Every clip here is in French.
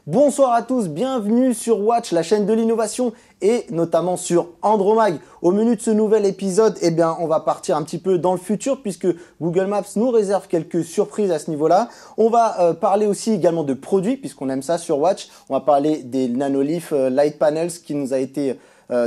Bonsoir à tous, bienvenue sur Watch, la chaîne de l'innovation et notamment sur Andromag. Au menu de ce nouvel épisode, on va partir un petit peu dans le futur puisque Google Maps nous réserve quelques surprises à ce niveau-là. On va parler aussi également de produits puisqu'on aime ça sur Watch. On va parler des Nanolith Light Panels qui nous a été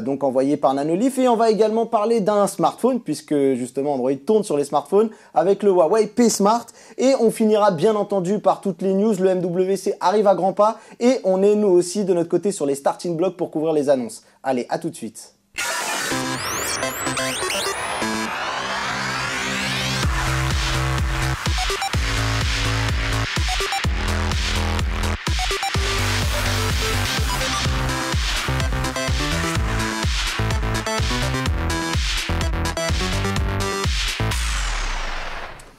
donc envoyé par Nanolith, et on va également parler d'un smartphone puisque justement Android tourne sur les smartphones avec le Huawei P Smart, et on finira bien entendu par toutes les news. Le MWC arrive à grands pas et on est nous aussi de notre côté sur les starting blocks pour couvrir les annonces. Allez, à tout de suite.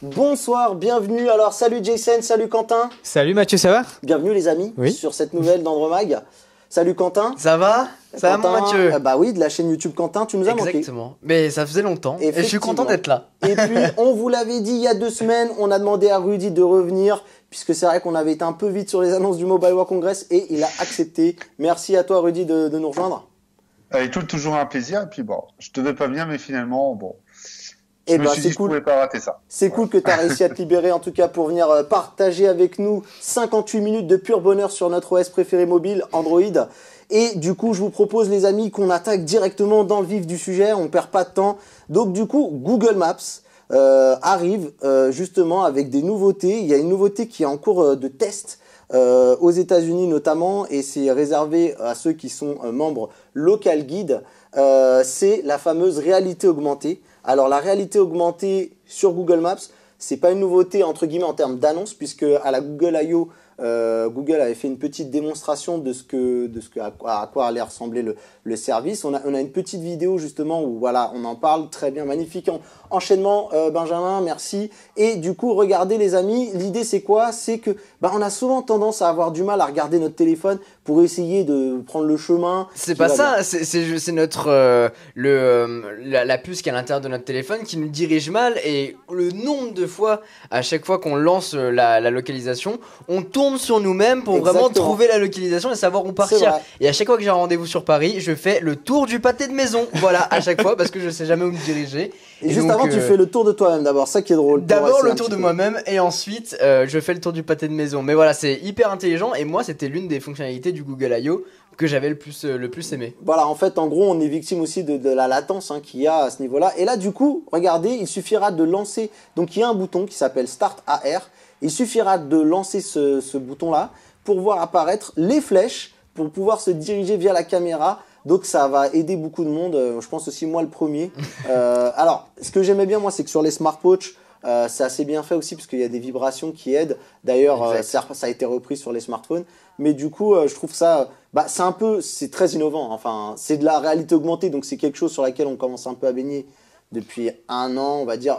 Bonsoir, bienvenue. Alors salut Jason, salut Quentin. Salut Mathieu, ça va? Bienvenue les amis sur cette nouvelle d'Andromag. Salut Quentin. Ça va? Ça va mon Mathieu? Bah oui, de la chaîne YouTube Quentin, tu nous as manqué. Exactement, mais ça faisait longtemps et je suis content d'être là. Et puis on vous l'avait dit il y a 2 semaines, on a demandé à Rudy de revenir puisque c'est vrai qu'on avait été un peu vite sur les annonces du Mobile World Congress et il a accepté. Merci à toi Rudy de nous rejoindre. Toujours un plaisir, et puis bon, je devais pas venir mais finalement bon... Et c'est cool. Je pouvais pas rater ça. C'est cool que tu as réussi à te libérer en tout cas pour venir partager avec nous 58 minutes de pur bonheur sur notre OS préféré mobile, Android. Et du coup, je vous propose les amis qu'on attaque directement dans le vif du sujet, on perd pas de temps. Donc du coup, Google Maps arrive justement avec des nouveautés. Il y a une nouveauté qui est en cours de test aux États-Unis notamment, et c'est réservé à ceux qui sont membres Local Guide. C'est la fameuse réalité augmentée. Alors la réalité augmentée sur Google Maps, c'est pas une nouveauté entre guillemets en termes d'annonce, puisque à la Google I.O. Google avait fait une petite démonstration à quoi allait ressembler le service. On a une petite vidéo justement où voilà, on en parle très bien, magnifique enchaînement Benjamin, merci. Et du coup, regardez les amis, l'idée c'est quoi? C'est que on a souvent tendance à avoir du mal à regarder notre téléphone pour essayer de prendre le chemin. C'est pas ça, c'est notre la puce qui est à l'intérieur de notre téléphone qui nous dirige mal, et le nombre de fois, à chaque fois qu'on lance la localisation, on tourne sur nous-mêmes pour vraiment trouver la localisation et savoir où partir. Et à chaque fois que j'ai un rendez-vous sur Paris, je fais le tour du pâté de maison. Voilà, à chaque fois, parce que je sais jamais où me diriger. Et juste donc, avant, tu fais le tour de toi-même d'abord, ça qui est drôle. D'abord le tour de moi-même et ensuite je fais le tour du pâté de maison. Mais voilà, c'est hyper intelligent, et moi c'était l'une des fonctionnalités du Google I.O. que j'avais le plus aimé. Voilà, en fait, en gros, on est victime aussi de la latence qu'il y a à ce niveau-là. Et là, du coup, regardez, il suffira de lancer. Donc, il y a un bouton qui s'appelle Start AR. Il suffira de lancer ce bouton-là pour voir apparaître les flèches pour pouvoir se diriger via la caméra. Donc, ça va aider beaucoup de monde. Je pense aussi moi le premier. Alors, ce que j'aimais bien, moi, c'est que sur les smartwatches, c'est assez bien fait aussi parce qu'il y a des vibrations qui aident. D'ailleurs, ça a été repris sur les smartphones. Mais du coup, je trouve ça, c'est très innovant. Enfin, c'est de la réalité augmentée, donc c'est quelque chose sur laquelle on commence un peu à baigner depuis 1 an, on va dire.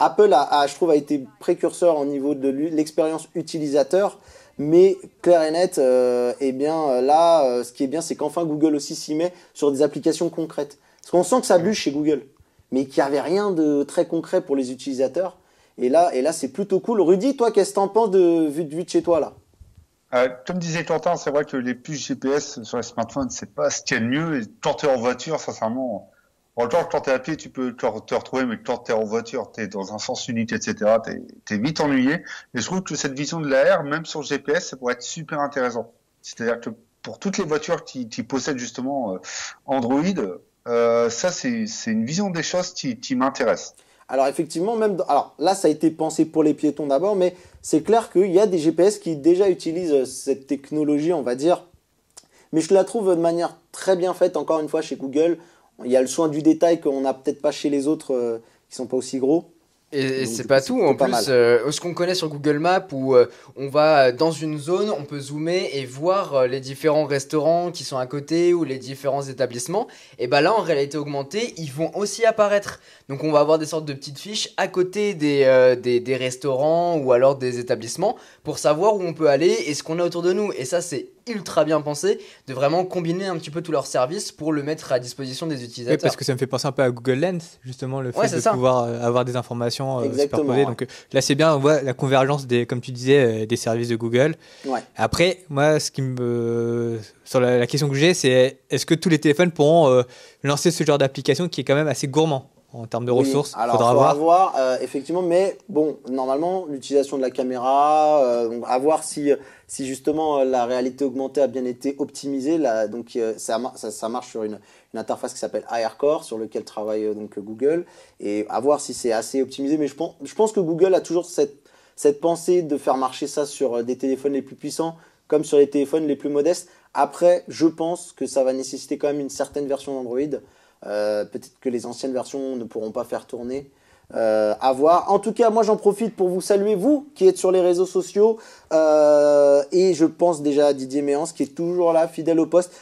Apple je trouve, a été précurseur au niveau de l'expérience utilisateur, mais clair et net, ce qui est bien, c'est qu'enfin Google aussi s'y met sur des applications concrètes. Parce qu'on sent que ça bûche chez Google, mais qu'il n'y avait rien de très concret pour les utilisateurs. Et là, c'est plutôt cool. Rudy, toi, qu'est-ce que t'en penses vu de chez toi là? Comme disait Quentin, c'est vrai que les puces GPS sur les smartphones, c'est pas ce qu'il y a de mieux. Et quand t'es en voiture, sincèrement, quand t'es à pied, tu peux te retrouver, mais quand t'es en voiture, t'es dans un sens unique, etc., t'es vite ennuyé. Et je trouve que cette vision de l'AR, même sur le GPS, ça pourrait être super intéressant. C'est-à-dire que pour toutes les voitures qui possèdent justement Android, ça, c'est une vision des choses qui m'intéresse. Alors effectivement, alors là, ça a été pensé pour les piétons d'abord, mais c'est clair qu'il y a des GPS qui déjà utilisent cette technologie, on va dire. Mais je la trouve de manière très bien faite, encore une fois, chez Google. Il y a le soin du détail qu'on n'a peut-être pas chez les autres qui sont pas aussi gros. Et c'est pas tout, en plus, ce qu'on connaît sur Google Maps où on va dans une zone, on peut zoomer et voir les différents restaurants qui sont à côté ou les différents établissements. Et là, en réalité augmentée, ils vont aussi apparaître. Donc on va avoir des sortes de petites fiches à côté des restaurants ou alors des établissements pour savoir où on peut aller et ce qu'on a autour de nous. Et ça, c'est ultra bien pensé de vraiment combiner un petit peu tous leurs services pour le mettre à disposition des Oui, utilisateurs. parce que ça me fait penser un peu à Google Lens, justement, le fait Ouais, c'est de ça. pouvoir avoir des informations Exactement, superposées. ouais. Donc là, c'est bien, on voit la convergence comme tu disais, des services de Google. Ouais. Après, moi, sur la question que j'ai, c'est est-ce que tous les téléphones pourront lancer ce genre d'application qui est quand même assez gourmand en termes de Oui, ressources? alors Faudra faudra voir. voir, effectivement, mais bon, normalement, l'utilisation de la caméra, donc à voir si justement la réalité augmentée a bien été optimisée. Là, donc ça marche sur une interface qui s'appelle AirCore, sur lequel travaille donc Google, et à voir si c'est assez optimisé. Mais je pense que Google a toujours cette pensée de faire marcher ça sur des téléphones les plus puissants, comme sur les téléphones les plus modestes. Après, je pense que ça va nécessiter quand même une certaine version d'Android. Peut-être que les anciennes versions ne pourront pas faire tourner. À voir. En tout cas, moi j'en profite pour vous saluer, vous qui êtes sur les réseaux sociaux. Et je pense déjà à Didier Méance qui est toujours là, fidèle au poste.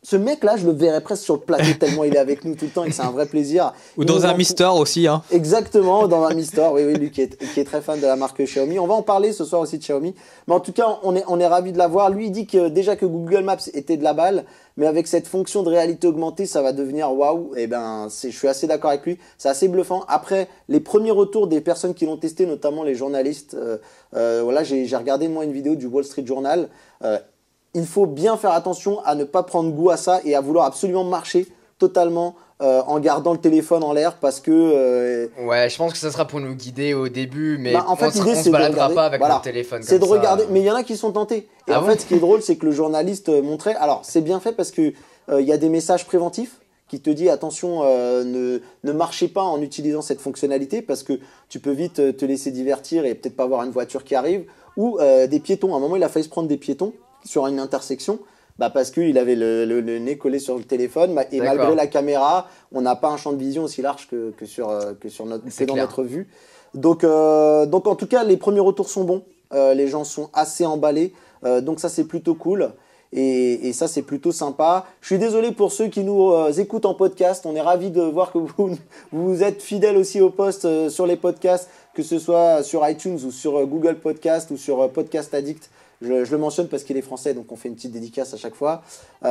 Ce mec-là, je le verrais presque sur le plateau tellement il est avec nous tout le temps et que c'est un vrai plaisir. Ou Il dans nous un en Mi Store aussi. Hein. Exactement, dans un Mi Store, oui, lui qui est très fan de la marque Xiaomi. On va en parler ce soir aussi de Xiaomi. Mais en tout cas, on est ravis de l'avoir. Lui, il dit que déjà que Google Maps était de la balle, mais avec cette fonction de réalité augmentée, ça va devenir waouh. Et ben, je suis assez d'accord avec lui. C'est assez bluffant. Après, les premiers retours des personnes qui l'ont testé, notamment les journalistes, voilà, j'ai regardé moi une vidéo du Wall Street Journal. Il faut bien faire attention à ne pas prendre goût à ça et à vouloir absolument marcher totalement en gardant le téléphone en l'air parce que Ouais, je pense que ça sera pour nous guider au début, mais en fait, l'idée, on c'est se de baladera regarder. pas avec Voilà. notre téléphone C'est comme de ça. regarder, mais il y en a qui sont tentés. Et Ah en bon fait, ce qui est drôle, c'est que le journaliste montrait. Alors, c'est bien fait parce que il y a des messages préventifs qui te dit attention, ne marchez pas en utilisant cette fonctionnalité parce que tu peux vite te laisser divertir et peut-être pas voir une voiture qui arrive ou des piétons. À un moment, il a failli se prendre des piétons sur une intersection. Parce qu'il avait le nez collé sur le téléphone et D'accord. malgré la caméra, on n'a pas un champ de vision aussi large que dans clair. notre vue. Donc en tout cas, les premiers retours sont bons. Les gens sont assez emballés. Donc ça, c'est plutôt cool. Et ça, c'est plutôt sympa. Je suis désolé pour ceux qui nous écoutent en podcast. On est ravis de voir que vous êtes fidèles aussi au post sur les podcasts, que ce soit sur iTunes ou sur Google Podcast ou sur Podcast Addict. Je le mentionne parce qu'il est français, donc on fait une petite dédicace à chaque fois.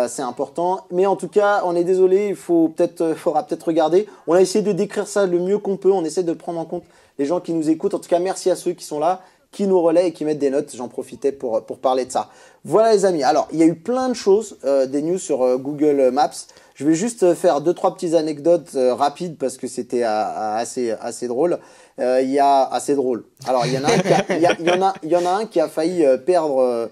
C'est important. Mais en tout cas, on est désolé, faudra peut-être regarder. On a essayé de décrire ça le mieux qu'on peut. On essaie de prendre en compte les gens qui nous écoutent. En tout cas, merci à ceux qui sont là, qui nous relaient et qui mettent des notes. J'en profitais pour parler de ça. Voilà les amis. Alors, il y a eu plein de choses, des news sur Google Maps. Je vais juste faire 2-3 petites anecdotes rapides parce que c'était assez drôle. Il y a assez drôle. Alors il y en a un qui a failli perdre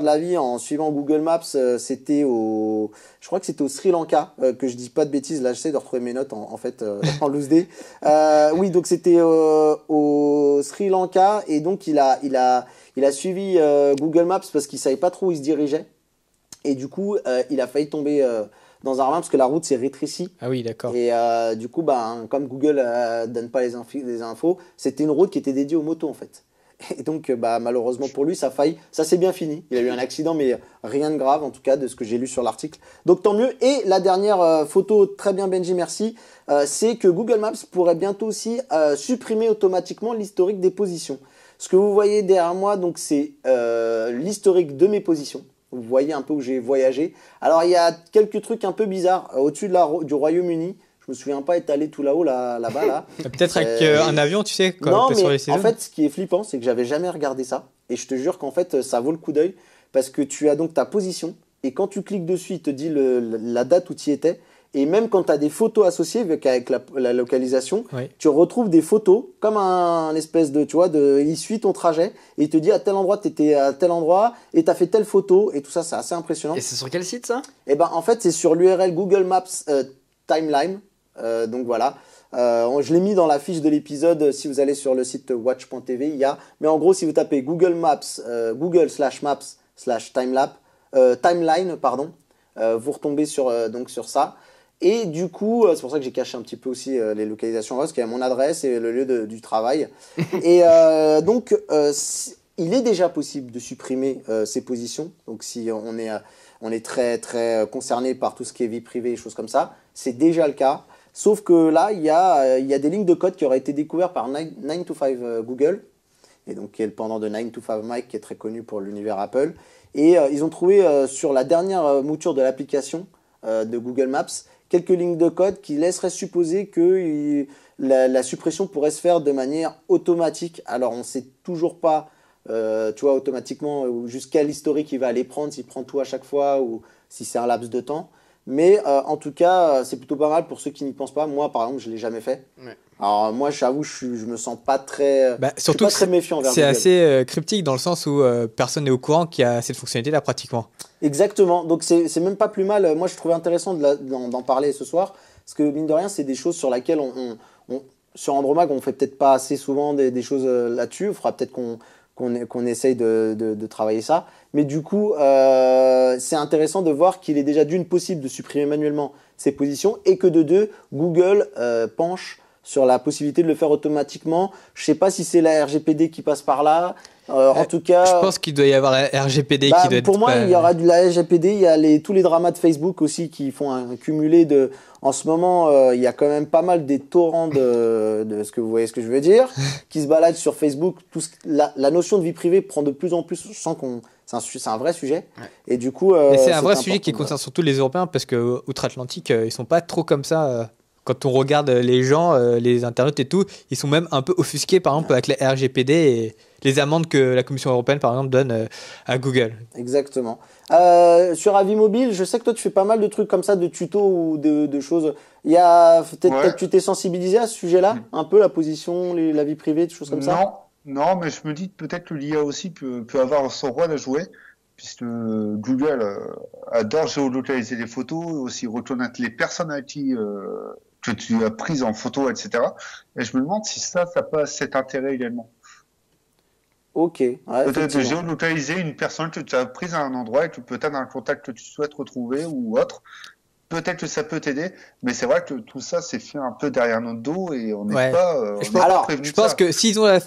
la vie en suivant Google Maps. Je crois que c'était au Sri Lanka, que je dis pas de bêtises. Là, j'essaie de retrouver mes notes en fait en loose day. Oui, donc c'était au Sri Lanka et donc il a suivi Google Maps parce qu'il savait pas trop où il se dirigeait et du coup il a failli tomber dans un ravin parce que la route s'est rétrécie. Ah oui, d'accord. Et du coup, comme Google donne pas les infos, c'était une route qui était dédiée aux motos en fait. Et donc, malheureusement pour lui, ça s'est bien fini. Il a eu un accident, mais rien de grave en tout cas de ce que j'ai lu sur l'article. Donc tant mieux. Et la dernière photo, très bien Benji, merci, c'est que Google Maps pourrait bientôt aussi supprimer automatiquement l'historique des positions. Ce que vous voyez derrière moi, donc c'est l'historique de mes positions. Vous voyez un peu où j'ai voyagé. Alors, il y a quelques trucs un peu bizarres. Au-dessus du Royaume-Uni, je me souviens pas être allé tout là-haut, là-bas. Là. Peut-être avec un avion, tu sais, quand non, t'es mais sur les saisons. en fait, ce qui est flippant, c'est que j'avais jamais regardé ça. Et je te jure qu'en fait, ça vaut le coup d'œil. Parce que tu as donc ta position. Et quand tu cliques dessus, il te dit la date où tu y étais. Et même quand tu as des photos associées avec la localisation, Oui. tu retrouves des photos comme un espèce de, tu vois, il suit ton trajet et il te dit à tel endroit, tu étais à tel endroit et tu as fait telle photo et tout ça, c'est assez impressionnant. Et c'est sur quel site ça? Et en fait, c'est sur l'URL Google Maps Timeline. Donc voilà. Je l'ai mis dans la fiche de l'épisode. Si vous allez sur le site watch.tv, il y a. Mais en gros, si vous tapez Google Maps, Google/Maps/Timeline, pardon, vous retombez sur ça. Et du coup, c'est pour ça que j'ai caché un petit peu aussi les localisations parce qu'il y a mon adresse et le lieu du travail. Et donc, il est déjà possible de supprimer ces positions. Donc, si on est très, très concerné par tout ce qui est vie privée et choses comme ça, c'est déjà le cas. Sauf que là, il y a des lignes de code qui auraient été découvertes par 9to5 Google. et donc qui est le pendant de 9 to 5 Mac, qui est très connu pour l'univers Apple. Et ils ont trouvé sur la dernière mouture de l'application de Google Maps quelques lignes de code qui laisseraient supposer que la suppression pourrait se faire de manière automatique. Alors on ne sait toujours pas, tu vois, automatiquement jusqu'à l'historique il va aller prendre, s'il prend tout à chaque fois ou si c'est un laps de temps. Mais en tout cas, c'est plutôt pas mal pour ceux qui n'y pensent pas. Moi, par exemple, je ne l'ai jamais fait. Ouais. Alors moi, j'avoue, je me sens pas très, surtout pas très méfiant envers c'est Google. assez cryptique dans le sens où personne n'est au courant qu'il y a cette fonctionnalité-là pratiquement. Exactement. Donc c'est même pas plus mal. Moi, je trouvais intéressant d'en parler ce soir parce que mine de rien, c'est des choses sur lesquelles sur Andromag, on fait peut-être pas assez souvent des choses là-dessus. Il faudra peut-être qu'on essaye de travailler ça. Mais du coup, c'est intéressant de voir qu'il est déjà d'une possible de supprimer manuellement ces positions et que de deux, Google penche sur la possibilité de le faire automatiquement. Je sais pas si c'est la RGPD qui passe par là. En tout cas, je pense qu'il doit y avoir la RGPD qui doit être. Pour moi, il y aura de la RGPD. Il y a tous les dramas de Facebook aussi qui font un cumulé de. En ce moment, il y a quand même pas mal des torrents de ce que vous voyez, ce que je veux dire, qui se baladent sur Facebook. La notion de vie privée prend de plus en plus. Je sens qu'on. C'est un vrai sujet. Ouais. Et du coup, c'est un vrai sujet qui concerne surtout les Européens parce que outre-Atlantique, ils sont pas trop comme ça. Quand on regarde les gens, les internautes et tout, ils sont même un peu offusqués, par exemple, avec la RGPD et les amendes que la Commission européenne, par exemple, donne à Google. Exactement. Sur Avis Mobile, je sais que toi, tu fais pas mal de trucs comme ça, de tutos ou de choses. Il y a peut-être que tu t'es sensibilisé à ce sujet-là, un peu la position, la vie privée, des choses comme ça. Non, mais je me dis peut-être que l'IA aussi peut avoir son rôle à jouer, puisque Google adore géolocaliser les photos, aussi reconnaître les personnalités que tu as prises en photo, etc. Et je me demande si ça pas cet intérêt également. Ok. Ouais, peut-être de géolocaliser une personne que tu as prise à un endroit et que peut-être un contact que tu souhaites retrouver ou autre. Peut-être que ça peut t'aider, mais c'est vrai que tout ça c'est fait un peu derrière notre dos et on n'est pas. Je pense que s'ils ont la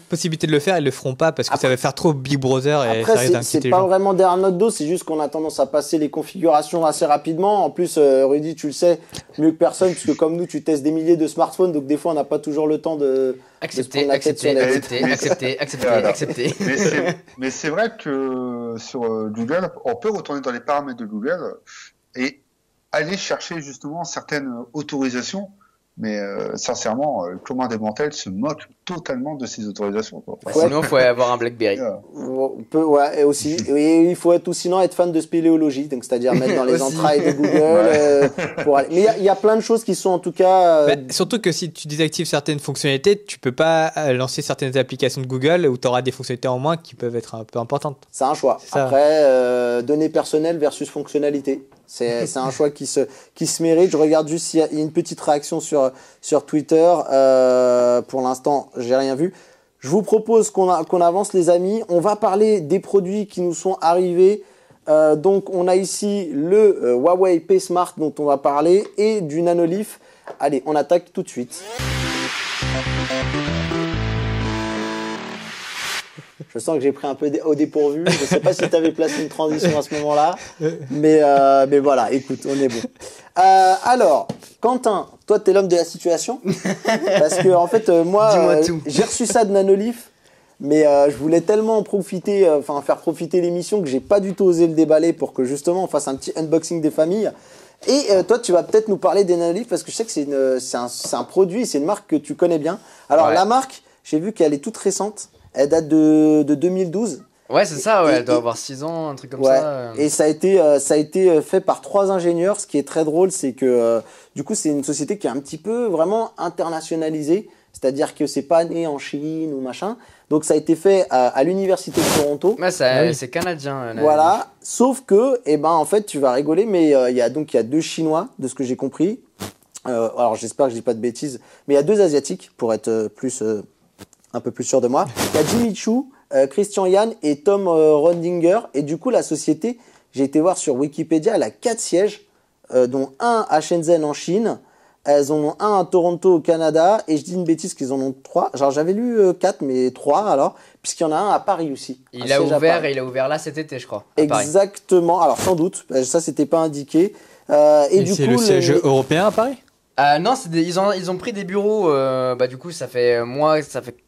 possibilité de le faire, ils le feront pas parce que ça va faire trop Big Brother et ça risque d'inquiéter c'est pas vraiment derrière notre dos, c'est juste qu'on a tendance à passer les configurations assez rapidement. En plus, Rudy, tu le sais mieux que personne, parce que comme nous, tu testes des milliers de smartphones, donc des fois on n'a pas toujours le temps de accepter. Mais c'est vrai que sur Google, on peut retourner dans les paramètres de Google et aller chercher justement certaines autorisations, mais sincèrement, le commun des mortels se moque totalement de ces autorisations. Quoi. Sinon, il faut avoir un BlackBerry. Et aussi, et il faut sinon être fan de spéléologie, donc c'est-à-dire mettre dans les entrailles de Google. Pour aller. Mais il y a plein de choses qui sont en tout cas. Surtout que si tu désactives certaines fonctionnalités, tu peux pas lancer certaines applications de Google où tu auras des fonctionnalités en moins qui peuvent être un peu importantes. C'est un choix. Après, données personnelles versus fonctionnalité. C'est un choix qui se mérite. Je regarde juste s'il y a une petite réaction sur Twitter. Pour l'instant, j'ai rien vu. Je vous propose qu'on avance, les amis. On va parler des produits qui nous sont arrivés. Donc, on a ici le Huawei P Smart dont on va parler et du Nanolith. Allez, on attaque tout de suite. Je sens que j'ai pris un peu au dépourvu. Je ne sais pas si tu avais placé une transition à ce moment-là. Mais voilà, écoute, on est bon. Alors, Quentin, toi, tu es l'homme de la situation. Parce que, en fait, moi, j'ai reçu ça de Nanolith. Mais je voulais tellement en profiter, faire profiter l'émission que j'ai pas du tout osé le déballer pour que justement on fasse un petit unboxing des familles. Et toi, tu vas peut-être nous parler des Nanolith parce que je sais que c'est un produit, c'est une marque que tu connais bien. Alors, la marque, j'ai vu qu'elle est toute récente. Elle date de 2012. Ouais, c'est ça, elle doit avoir 6 ans, un truc comme ça. Et ça a été fait par 3 ingénieurs. Ce qui est très drôle, c'est que du coup, c'est une société qui est un petit peu vraiment internationalisée. C'est-à-dire que c'est pas né en Chine ou machin. Donc ça a été fait à l'université de Toronto. Ouais, c'est canadien. Voilà. Sauf que, en fait, tu vas rigoler, mais il y a 2 Chinois, de ce que j'ai compris. Alors j'espère que je dis pas de bêtises, mais il y a 2 Asiatiques pour être un peu plus sûr de moi. Il y a Jimmy Chu, Christian Yan et Tom Rondinger. Et du coup, la société, j'ai été voir sur Wikipédia, elle a 4 sièges, dont un à Shenzhen en Chine. Elles en ont un à Toronto au Canada. Et je dis une bêtise qu'ils en ont 3. Genre j'avais lu 4, mais 3 alors. Puisqu'il y en a un à Paris aussi. Il a ouvert là cet été, je crois. Exactement. Alors sans doute. Ça, c'était pas indiqué. Et du coup, c'est le siège européen à Paris ? Non, ils ont pris des bureaux. Du coup, ça fait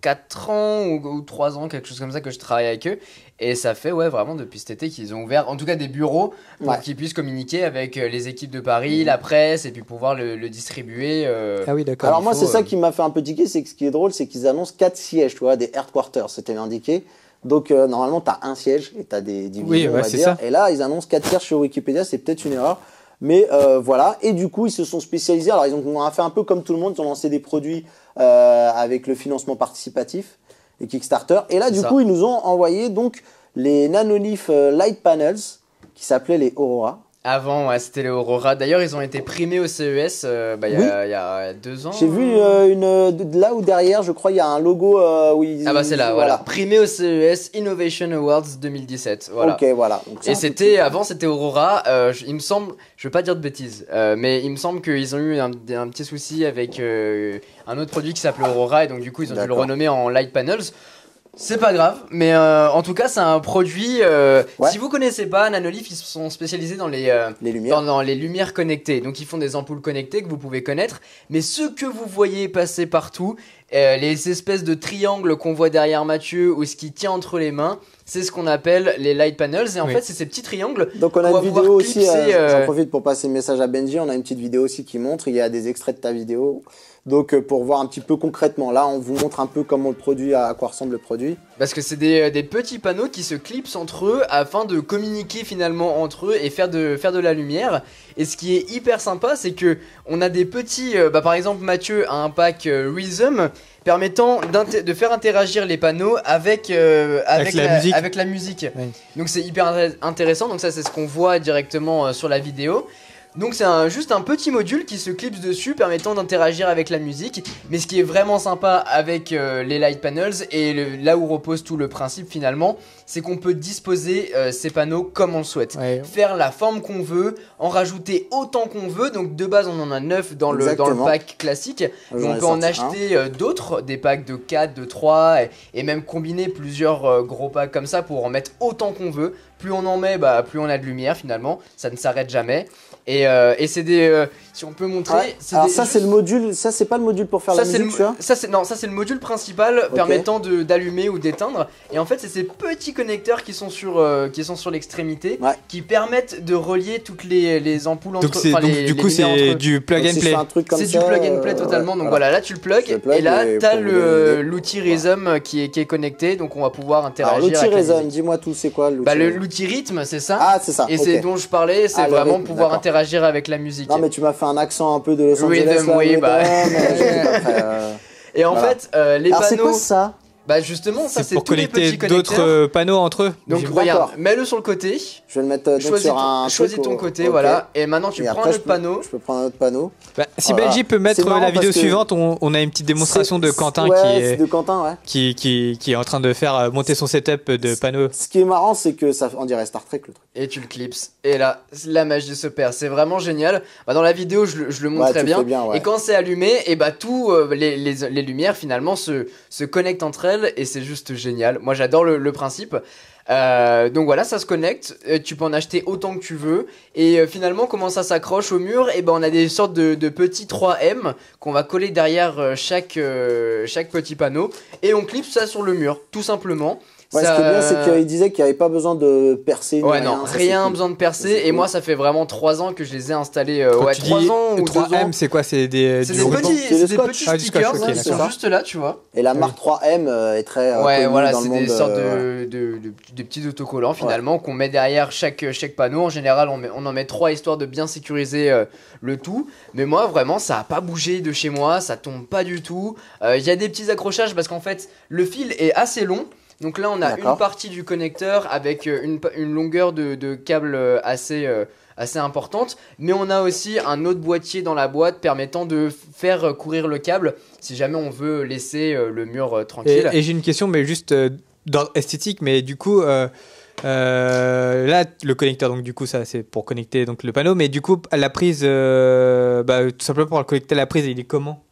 4 ans ou 3 ans, quelque chose comme ça, que je travaille avec eux. Et ça fait vraiment depuis cet été qu'ils ont ouvert, en tout cas des bureaux pour qu'ils puissent communiquer avec les équipes de Paris, la presse, et puis pouvoir le distribuer. Ah oui, d'accord. Alors moi, c'est ça qui m'a fait un peu tiquer, c'est que ce qui est drôle, c'est qu'ils annoncent 4 sièges, tu vois, des headquarters, c'était indiqué. Donc normalement, tu as un siège et tu as des divisions, on va dire. Ça. Et là, ils annoncent 4 sièges sur Wikipédia, c'est peut-être une erreur. Mais voilà, et du coup, ils se sont spécialisés. Alors, ils ont fait un peu comme tout le monde, ils ont lancé des produits avec le financement participatif et Kickstarter. Et là, du coup, ils nous ont envoyé donc les Nanolith Light Panels qui s'appelaient les Aurora. Avant, c'était les Aurora. D'ailleurs, ils ont été primés au CES il y a 2 ans. J'ai vu là où derrière, je crois, il y a un logo c'est là, voilà. Primé au CES Innovation Awards 2017. Voilà. Ok, voilà. Donc, et avant, c'était Aurora. Il me semble, je veux pas dire de bêtises, mais il me semble qu'ils ont eu un petit souci avec un autre produit qui s'appelait Aurora, et donc du coup, ils ont dû le renommer en Light Panels. C'est pas grave, mais en tout cas, c'est un produit. Si vous connaissez pas, Nanolith, ils sont spécialisés dans les lumières. Dans les lumières connectées. Donc, ils font des ampoules connectées que vous pouvez connaître. Mais ce que vous voyez passer partout, les espèces de triangles qu'on voit derrière Mathieu ou ce qui tient entre les mains, c'est ce qu'on appelle les light panels. Et en fait, c'est ces petits triangles. Donc, on a une vidéo aussi. J'en profite pour passer le message à Benji. On a une petite vidéo aussi qui montre. Il y a des extraits de ta vidéo. Donc pour voir un petit peu concrètement, là on vous montre un peu comment le produit, à quoi ressemble le produit. Parce que c'est des petits panneaux qui se clipsent entre eux afin de communiquer finalement entre eux et faire de la lumière. Et ce qui est hyper sympa, c'est que on a des petits, par exemple Mathieu a un pack Rhythm permettant de faire interagir les panneaux avec la musique. Oui. Donc c'est hyper intéressant, donc ça c'est ce qu'on voit directement sur la vidéo. Donc c'est juste un petit module qui se clipse dessus permettant d'interagir avec la musique. Mais ce qui est vraiment sympa avec les light panels et là où repose tout le principe finalement, c'est qu'on peut disposer ces panneaux comme on le souhaite. Ouais. Faire la forme qu'on veut, en rajouter autant qu'on veut. Donc de base on en a 9 dans le pack classique. On peut en acheter d'autres, des packs de 4, de 3 et même combiner plusieurs gros packs comme ça pour en mettre autant qu'on veut. Plus on en met, plus on a de lumière finalement, ça ne s'arrête jamais. Et c'est des. Si on peut montrer. Ouais. Alors, ça, c'est le module. Ça, c'est pas le module pour faire la musique, tu vois. Ça, c'est le module principal permettant d'allumer ou d'éteindre. Et en fait, c'est ces petits connecteurs qui sont sur l'extrémité qui permettent de relier toutes les ampoules entre eux. Du coup, c'est du plug and play. C'est du plug and play totalement. Donc voilà, là, tu le plugs. Et là, t'as l'outil Rhythm qui est connecté. Donc, on va pouvoir interagir. Alors, l'outil Rhythm, dis-moi tout, c'est quoi l'outil l'outil rythme, c'est ça. Ah, c'est ça. Et c'est dont je parlais, c'est vraiment pouvoir interagir avec la musique. Non, mais tu m'as fait un accent un peu de Los Angeles. Rhythm, oui, Et en fait, les panneaux. C'est quoi ça? Justement, ça c'est pour tous les connecter petits connecteurs. d'autres panneaux entre eux. Donc regarde, mets-le sur le côté. Je vais le mettre sur un. Choisis ton côté, voilà. Et maintenant tu prends un autre panneau. Je peux prendre un autre panneau. Si Benji peut mettre la vidéo suivante, on a une petite démonstration de Quentin qui est en train de faire monter son setup de panneaux. Ce qui est marrant, c'est que ça, on dirait Star Trek le truc. Et tu le clipses. Et là, la magie s'opère. C'est vraiment génial. Dans la vidéo, je le montre très bien. Et quand c'est allumé, et tous les lumières finalement se connectent entre elles et c'est juste génial. Moi, j'adore le principe. Donc voilà, ça se connecte. Tu peux en acheter autant que tu veux. Et finalement, comment ça s'accroche au mur? Et on a des sortes de petits 3M qu'on va coller derrière chaque petit panneau. Et on clipse ça sur le mur, tout simplement. Ouais, ce qui est bien, c'est qu'il disait qu'il n'y avait pas besoin de percer. Ouais, non, rien besoin de percer. Et moi, ça fait vraiment 3 ans que je les ai installés. 3 ans ou 2 ans. 3M, c'est quoi? C'est des petits stickers, ils sont juste là, tu vois. Et la marque 3M est très. Ouais, voilà, c'est des sortes de petits autocollants finalement qu'on met derrière chaque panneau. En général, on en met 3 histoire de bien sécuriser le tout. Mais moi, vraiment, ça a pas bougé de chez moi, ça tombe pas du tout. Il y a des petits accrochages parce qu'en fait, le fil est assez long. Donc là, on a une partie du connecteur avec une longueur de câble assez importante. Mais on a aussi un autre boîtier dans la boîte permettant de faire courir le câble si jamais on veut laisser le mur tranquille. Et j'ai une question, mais juste d'ordre esthétique. Mais du coup, là, le connecteur, donc du coup, ça c'est pour connecter donc, le panneau. Mais du coup, à la prise, tout simplement pour connecter la prise, il est comment?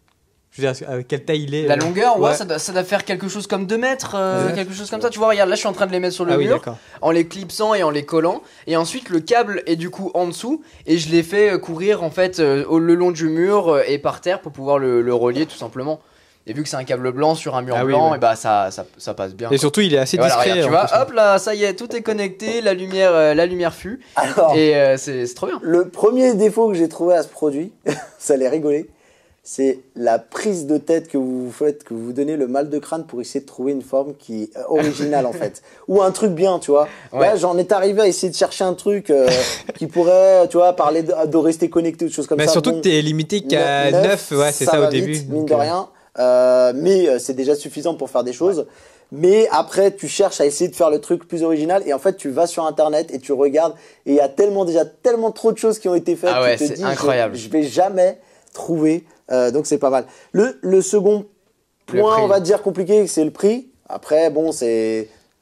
Je veux dire, quelle taille il est. La longueur, ouais, ouais. ça doit faire quelque chose comme 2 mètres, Ouais. quelque chose comme ça. Tu vois, regarde, là je suis en train de les mettre sur le Ah oui, mur, d'accord. en les clipsant et en les collant. Et ensuite, le câble est du coup en dessous. Et je l'ai fait courir en fait le long du mur et par terre pour pouvoir le relier tout simplement. Et vu que c'est un câble blanc sur un mur Ah oui, blanc, ouais. et bah ça passe bien. Et surtout, il est assez Et voilà, discret. regarde, tu en vois, plus. hop là, ça y est, tout est connecté, la lumière fut. Alors, Et c'est trop bien. le premier défaut que j'ai trouvé à ce produit, ça allait rigoler, c'est la prise de tête que vous faites, que vous donnez le mal de crâne pour essayer de trouver une forme qui est originale en fait. Ou un truc bien, tu vois. Ouais. Là, j'en étais arrivé à essayer de chercher un truc qui pourrait, tu vois, parler de rester connecté ou des choses comme Mais ça. surtout Bon, que t'es limité qu'à 9, ouais, c'est ça va au début. vite, mine donc, de rien. Mais c'est déjà suffisant pour faire des choses. Mais après, tu cherches à essayer de faire le truc plus original et en fait, tu vas sur Internet et tu regardes et il y a déjà tellement trop de choses qui ont été faites. Ah ouais, tu te c'est dis, incroyable. je vais jamais trouver. Donc c'est pas mal. Le second Le point, prix. on va dire compliqué, c'est le prix. Après, bon,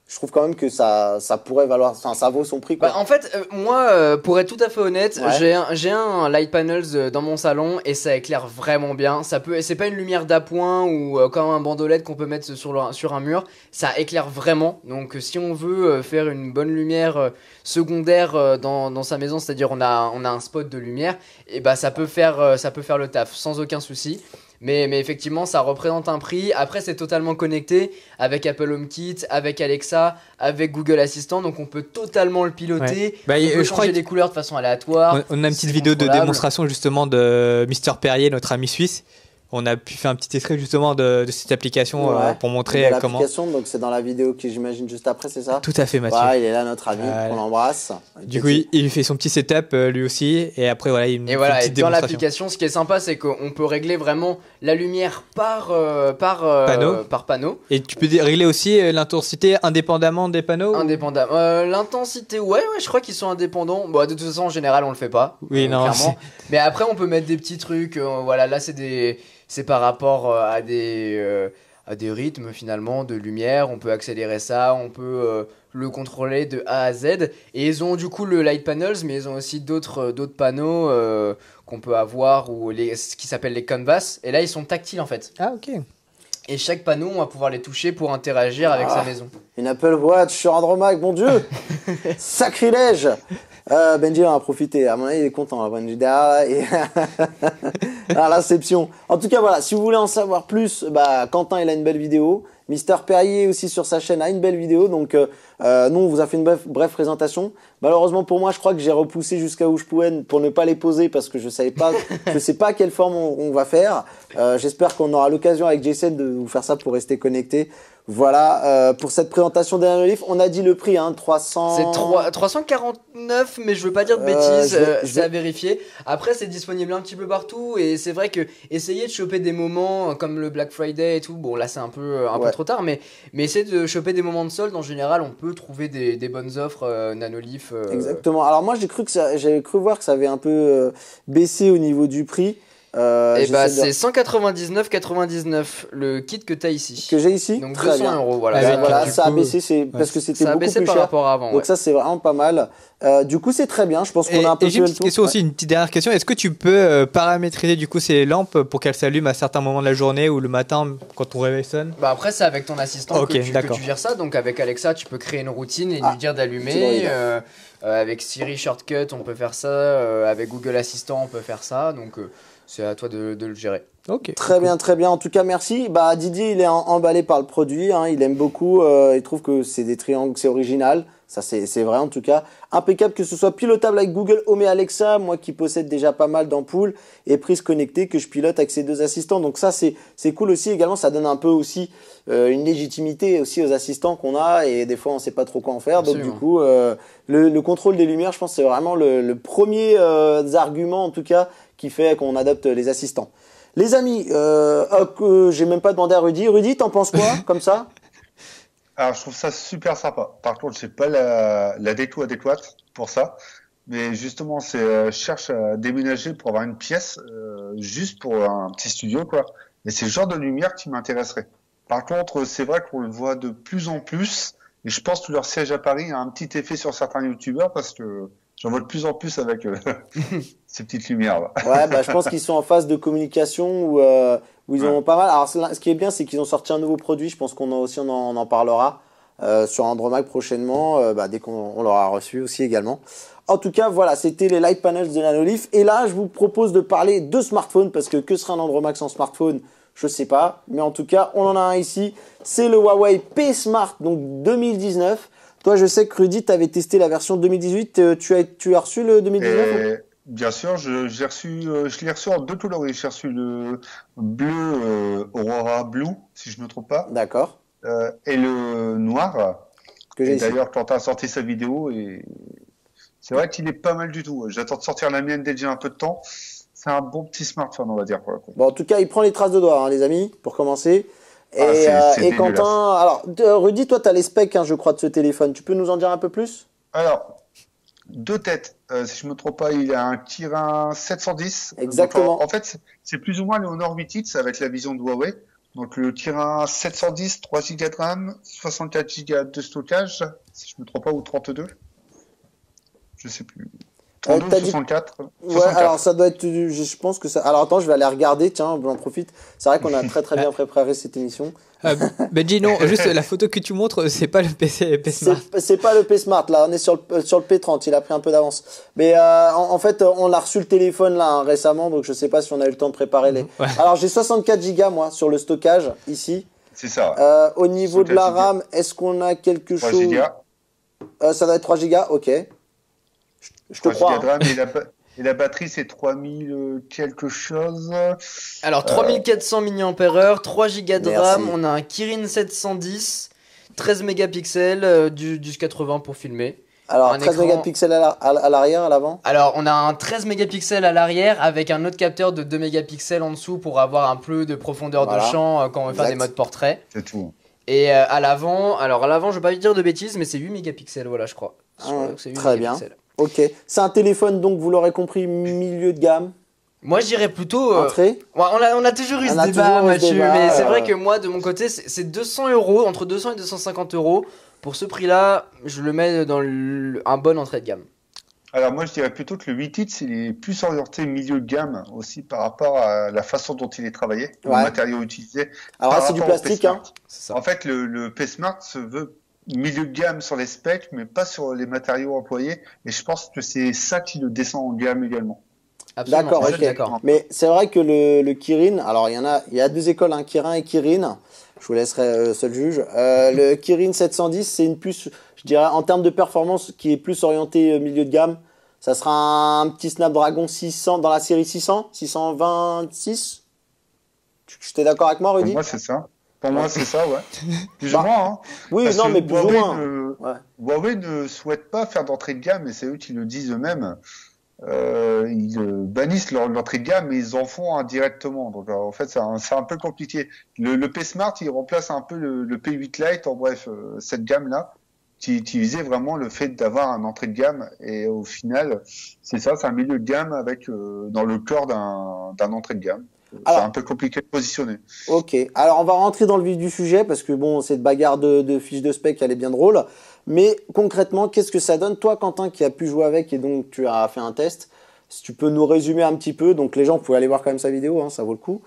je trouve quand même que ça pourrait valoir, enfin, ça vaut son prix, quoi. Bah, en fait, moi, pour être tout à fait honnête, Ouais. j'ai un light panels dans mon salon et ça éclaire vraiment bien. C'est pas une lumière d'appoint ou comme un bandeau LED qu'on peut mettre sur un mur. Ça éclaire vraiment. Donc, si on veut faire une bonne lumière secondaire dans sa maison, c'est-à-dire on a un spot de lumière, et bah ça peut faire le taf sans aucun souci. Mais effectivement, ça représente un prix. Après, c'est totalement connecté avec Apple HomeKit, avec Alexa, avec Google Assistant. Donc, on peut totalement le piloter. Ouais. Bah, On peut je crois changer que- les couleurs de façon aléatoire. On a une C'est petite vidéo de contrôlable. démonstration justement de Mister Perrier, notre ami suisse. On a pu faire un petit extrait justement de cette application Ouais. pour Il y montrer a comment. l'application, donc c'est dans la vidéo que j'imagine juste après, c'est ça? Tout à fait, Mathieu. Ouais, il est là, notre ami, Voilà. on l'embrasse. Du coup, il fait son petit setup lui aussi, et après voilà, il Et fait voilà, une et petite dans démonstration. l'application, ce qui est sympa, c'est qu'on peut régler vraiment la lumière par panneau. Et tu peux régler aussi l'intensité indépendamment des panneaux. ou- Indépendamment. L'intensité, ouais, je crois qu'ils sont indépendants. Bon, de toute façon, en général, on le fait pas. Oui, non, clairement. Mais après, on peut mettre des petits trucs. Voilà, là, c'est par rapport à des rythmes finalement de lumière. On peut accélérer ça, on peut le contrôler de A à Z. Et ils ont du coup le light panels, mais ils ont aussi d'autres panneaux qu'on peut avoir ou ce qui s'appelle les canvas. Et là, ils sont tactiles en fait. Ah ok. Et chaque panneau, on va pouvoir les toucher pour interagir avec sa maison. Une Apple Watch sur Andromaque, mon Dieu! Sacrilège! Benji en a profité, à mon avis il est content là, Benji derrière et à l'inception. En tout cas voilà, si vous voulez en savoir plus, bah, Quentin il a une belle vidéo, Mister Perrier aussi sur sa chaîne a une belle vidéo, donc nous on vous a fait une bref présentation. Malheureusement pour moi je crois que j'ai repoussé jusqu'à où je pouvais pour ne pas les poser parce que je sais pas quelle forme on va faire. J'espère qu'on aura l'occasion avec Jason de vous faire ça pour rester connecté. Voilà, pour cette présentation d'Ernst Leaf, on a dit le prix, hein, 300... C'est 349, mais je veux pas dire de bêtises, c'est à vérifier. Après, c'est disponible un petit peu partout, et c'est vrai que essayer de choper des moments comme le Black Friday et tout, bon là c'est un peu trop tard, mais essayer de choper des moments de solde, en général, on peut trouver des bonnes offres Nanolife. Exactement. Alors moi, j'avais cru voir que ça avait un peu baissé au niveau du prix. Et bah c'est 199,99 le kit que t'as ici. Que j'ai ici. Donc très 200 bien. euros, voilà. Avec, Voilà, du ça a coup, baissé, parce que c'était Ça a beaucoup baissé plus par cher. rapport à avant. Donc ouais. ça, c'est vraiment pas mal. Du coup, c'est très bien. Je pense qu'on Et, a un peu et j'ai fait une le petite tour. question Ouais. aussi, une petite dernière question. Est-ce que tu peux paramétriser du coup ces lampes pour qu'elles s'allument à certains moments de la journée ou le matin quand ton réveil sonne? Bah après c'est avec ton assistant Ok, que tu d'accord. gères ça, donc avec Alexa tu peux créer une routine et Ah, lui dire c'est d'allumer, drôle. avec Siri Shortcut on peut faire ça, avec Google Assistant on peut faire ça, donc c'est à toi de le gérer. Ok. Très bien, très bien. En tout cas, merci. Bah, Didier, il est emballé par le produit. Hein. Il aime beaucoup. Il trouve que c'est des triangles, c'est original. Ça, c'est vrai en tout cas. Impeccable que ce soit pilotable avec Google Home et Alexa. Moi qui possède déjà pas mal d'ampoules et prises connectées que je pilote avec ces deux assistants. Donc ça, c'est cool aussi. Également, ça donne un peu aussi une légitimité aussi aux assistants qu'on a. Et des fois, on sait pas trop quoi en faire. Absolument. Donc du coup, le contrôle des lumières, je pense, c'est vraiment le premier argument en tout cas qui fait qu'on adopte les assistants. Les amis, j'ai même pas demandé à Rudy. Rudy, t'en penses quoi comme ça? Alors, je trouve ça super sympa. Par contre, j'ai pas la déco adéquate pour ça. Mais justement, je cherche à déménager pour avoir une pièce juste pour un petit studio, quoi. Et c'est le genre de lumière qui m'intéresserait. Par contre, c'est vrai qu'on le voit de plus en plus. Et je pense que leur siège à Paris a un petit effet sur certains youtubeurs parce que j'en vois de plus en plus avec ces petites lumières-là. Ouais, bah, je pense qu'ils sont en phase de communication où ils ont pas mal. Alors, ce qui est bien, c'est qu'ils ont sorti un nouveau produit. Je pense on en parlera sur Andromaque prochainement, dès qu'on l'aura reçu aussi également. En tout cas, voilà, c'était les Light Panels de Nanolith. Et là, je vous propose de parler de smartphone, parce que serait un Andromaque sans smartphone? Je sais pas. Mais en tout cas, on en a un ici. C'est le Huawei P Smart, donc 2019. Toi, je sais que Rudy, tu avais testé la version 2018. Tu as reçu le 2019 Bien sûr, je l'ai reçu en deux couleurs. J'ai reçu le bleu Aurora Blue, si je ne me trompe pas. D'accord. Et le noir. Et d'ailleurs, Quentin a sorti sa vidéo et c'est vrai qu'il est pas mal du tout. J'attends de sortir la mienne déjà un peu de temps. C'est un bon petit smartphone, on va dire. Bon, en tout cas, il prend les traces de doigts, les amis, pour commencer. Et Quentin, alors, Rudy, toi, tu as les specs, je crois, de ce téléphone. Tu peux nous en dire un peu plus? Alors, deux têtes. Si je me trompe pas, il a un Kirin 710. Exactement. Donc, en fait, c'est plus ou moins le Honor 8X avec la vision de Huawei. Donc, le Kirin 710, 3 Go de RAM, 64 Go de stockage, si je me trompe pas, ou 32. Je sais plus. 32 ou 64. Ouais, alors ça doit être, je pense que ça. Alors attends, je vais aller regarder, tiens, j'en profite. C'est vrai qu'on a très très bien préparé cette émission. Benji, non, juste la photo que tu montres, c'est pas le P Smart. C'est pas le P Smart, là, on est sur le P30, il a pris un peu d'avance. Mais en fait, on a reçu le téléphone là récemment, donc je sais pas si on a eu le temps de préparer les. Ouais. Alors j'ai 64 Go moi sur le stockage ici. C'est ça. Au niveau de la RAM, est-ce qu'on a quelque 3 chose Go. Ça doit être 3 Go, ok. Je te crois. De RAM et la batterie, c'est 3000 quelque chose. Alors, 3400 mAh, 3 Go de RAM, on a un Kirin 710, 13 mégapixels, du 80 pour filmer. Alors, 13 mégapixels à l'arrière, à l'avant? Alors, on a un 13 mégapixels à l'arrière avec un autre capteur de 2 mégapixels en dessous pour avoir un peu de profondeur de champ quand on veut faire des modes portrait. C'est tout. Et à l'avant, je vais pas dire de bêtises, mais c'est 8 mégapixels, voilà, je crois. Très bien. Ok. C'est un téléphone, donc, vous l'aurez compris, milieu de gamme. Moi, je dirais plutôt. Entrée. On a toujours eu ce débat, Mathieu, mais c'est vrai que moi, de mon côté, c'est 200 €, entre 200 et 250 €. Pour ce prix-là, je le mets dans un bon entrée de gamme. Alors moi je dirais plutôt que le 8X il est plus orienté milieu de gamme aussi par rapport à la façon dont il est travaillé, le matériau utilisé. Alors là c'est du plastique. En fait le P Smart se veut milieu de gamme sur les specs mais pas sur les matériaux employés et je pense que c'est ça qui le descend en gamme également. D'accord, ok. D'accord. Mais c'est vrai que le Kirin, alors il y a deux écoles, Kirin et Kirin. Je vous laisserai seul juge. Le Kirin 710, c'est une puce, je dirais, en termes de performance, qui est plus orientée milieu de gamme. Ça sera un petit Snapdragon 600 dans la série 600, 626. Tu es d'accord avec moi, Rudy? Pour moi, c'est ça. Pour moi, c'est ça, ouais. Plus ou moins. Oui, parce non, mais plus ou moins. Huawei ne souhaite pas faire d'entrée de gamme, et c'est eux qui le disent eux-mêmes. Ils bannissent l'entrée de gamme mais ils en font indirectement donc en fait c'est un peu compliqué. Le P Smart il remplace un peu le P8 Lite, en bref cette gamme là qui visait vraiment le fait d'avoir un entrée de gamme et au final c'est un milieu de gamme avec dans le cœur d'un entrée de gamme. C'est un peu compliqué de positionner. Ok, alors on va rentrer dans le vif du sujet parce que bon, cette bagarre de fiches de spec elle est bien drôle. Mais concrètement, qu'est-ce que ça donne? Toi, Quentin, qui a pu jouer avec et donc tu as fait un test, si tu peux nous résumer un petit peu. Donc les gens, vous pouvez aller voir quand même sa vidéo, ça vaut le coup.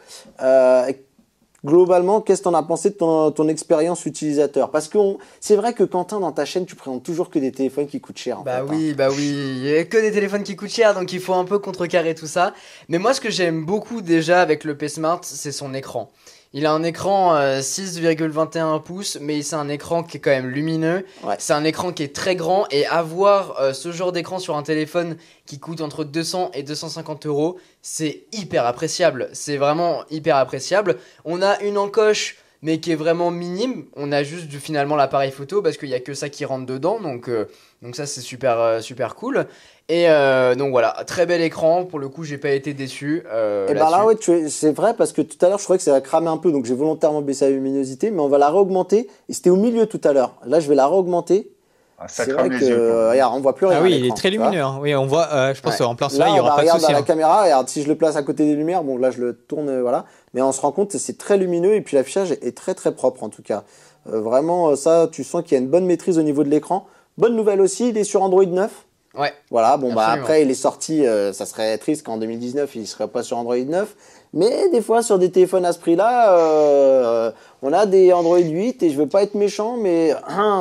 Globalement, qu'est-ce que tu en as pensé de ton expérience utilisateur? Parce que c'est vrai que Quentin, dans ta chaîne, tu présentes toujours que des téléphones qui coûtent cher. Oui, il y a que des téléphones qui coûtent cher, donc il faut un peu contrecarrer tout ça. Mais moi, ce que j'aime beaucoup déjà avec le P Smart, c'est son écran. Il a un écran 6,21 pouces, mais c'est un écran qui est quand même lumineux. Ouais. C'est un écran qui est très grand et avoir ce genre d'écran sur un téléphone qui coûte entre 200 et 250 €, c'est hyper appréciable. C'est vraiment hyper appréciable. On a une encoche, mais qui est vraiment minime. On a juste finalement l'appareil photo parce qu'il n'y a que ça qui rentre dedans. Donc ça, c'est super cool. Et donc voilà, très bel écran. Pour le coup, j'ai pas été déçu. Et là, ouais, c'est vrai parce que tout à l'heure, je trouvais que ça va cramer un peu. Donc j'ai volontairement baissé la luminosité, mais on va la réaugmenter. Et c'était au milieu tout à l'heure. Là, je vais la réaugmenter. C'est vrai que regarde, on voit plus rien. Ah oui, il est très lumineux. Oui, on voit. Je pense en plein soleil, il y aura pas de souci. Regarde la caméra. Regarde, si je le place à côté des lumières, bon là, je le tourne, voilà. Mais on se rend compte, c'est très lumineux et puis l'affichage est très très propre en tout cas. Vraiment, ça, tu sens qu'il y a une bonne maîtrise au niveau de l'écran. Bonne nouvelle aussi, il est sur Android 9. Ouais. Voilà, bon absolument. Après il est sorti, ça serait triste qu'en 2019 il serait pas sur Android 9, Mais des fois, sur des téléphones à ce prix-là, on a des Android 8 et je veux pas être méchant, mais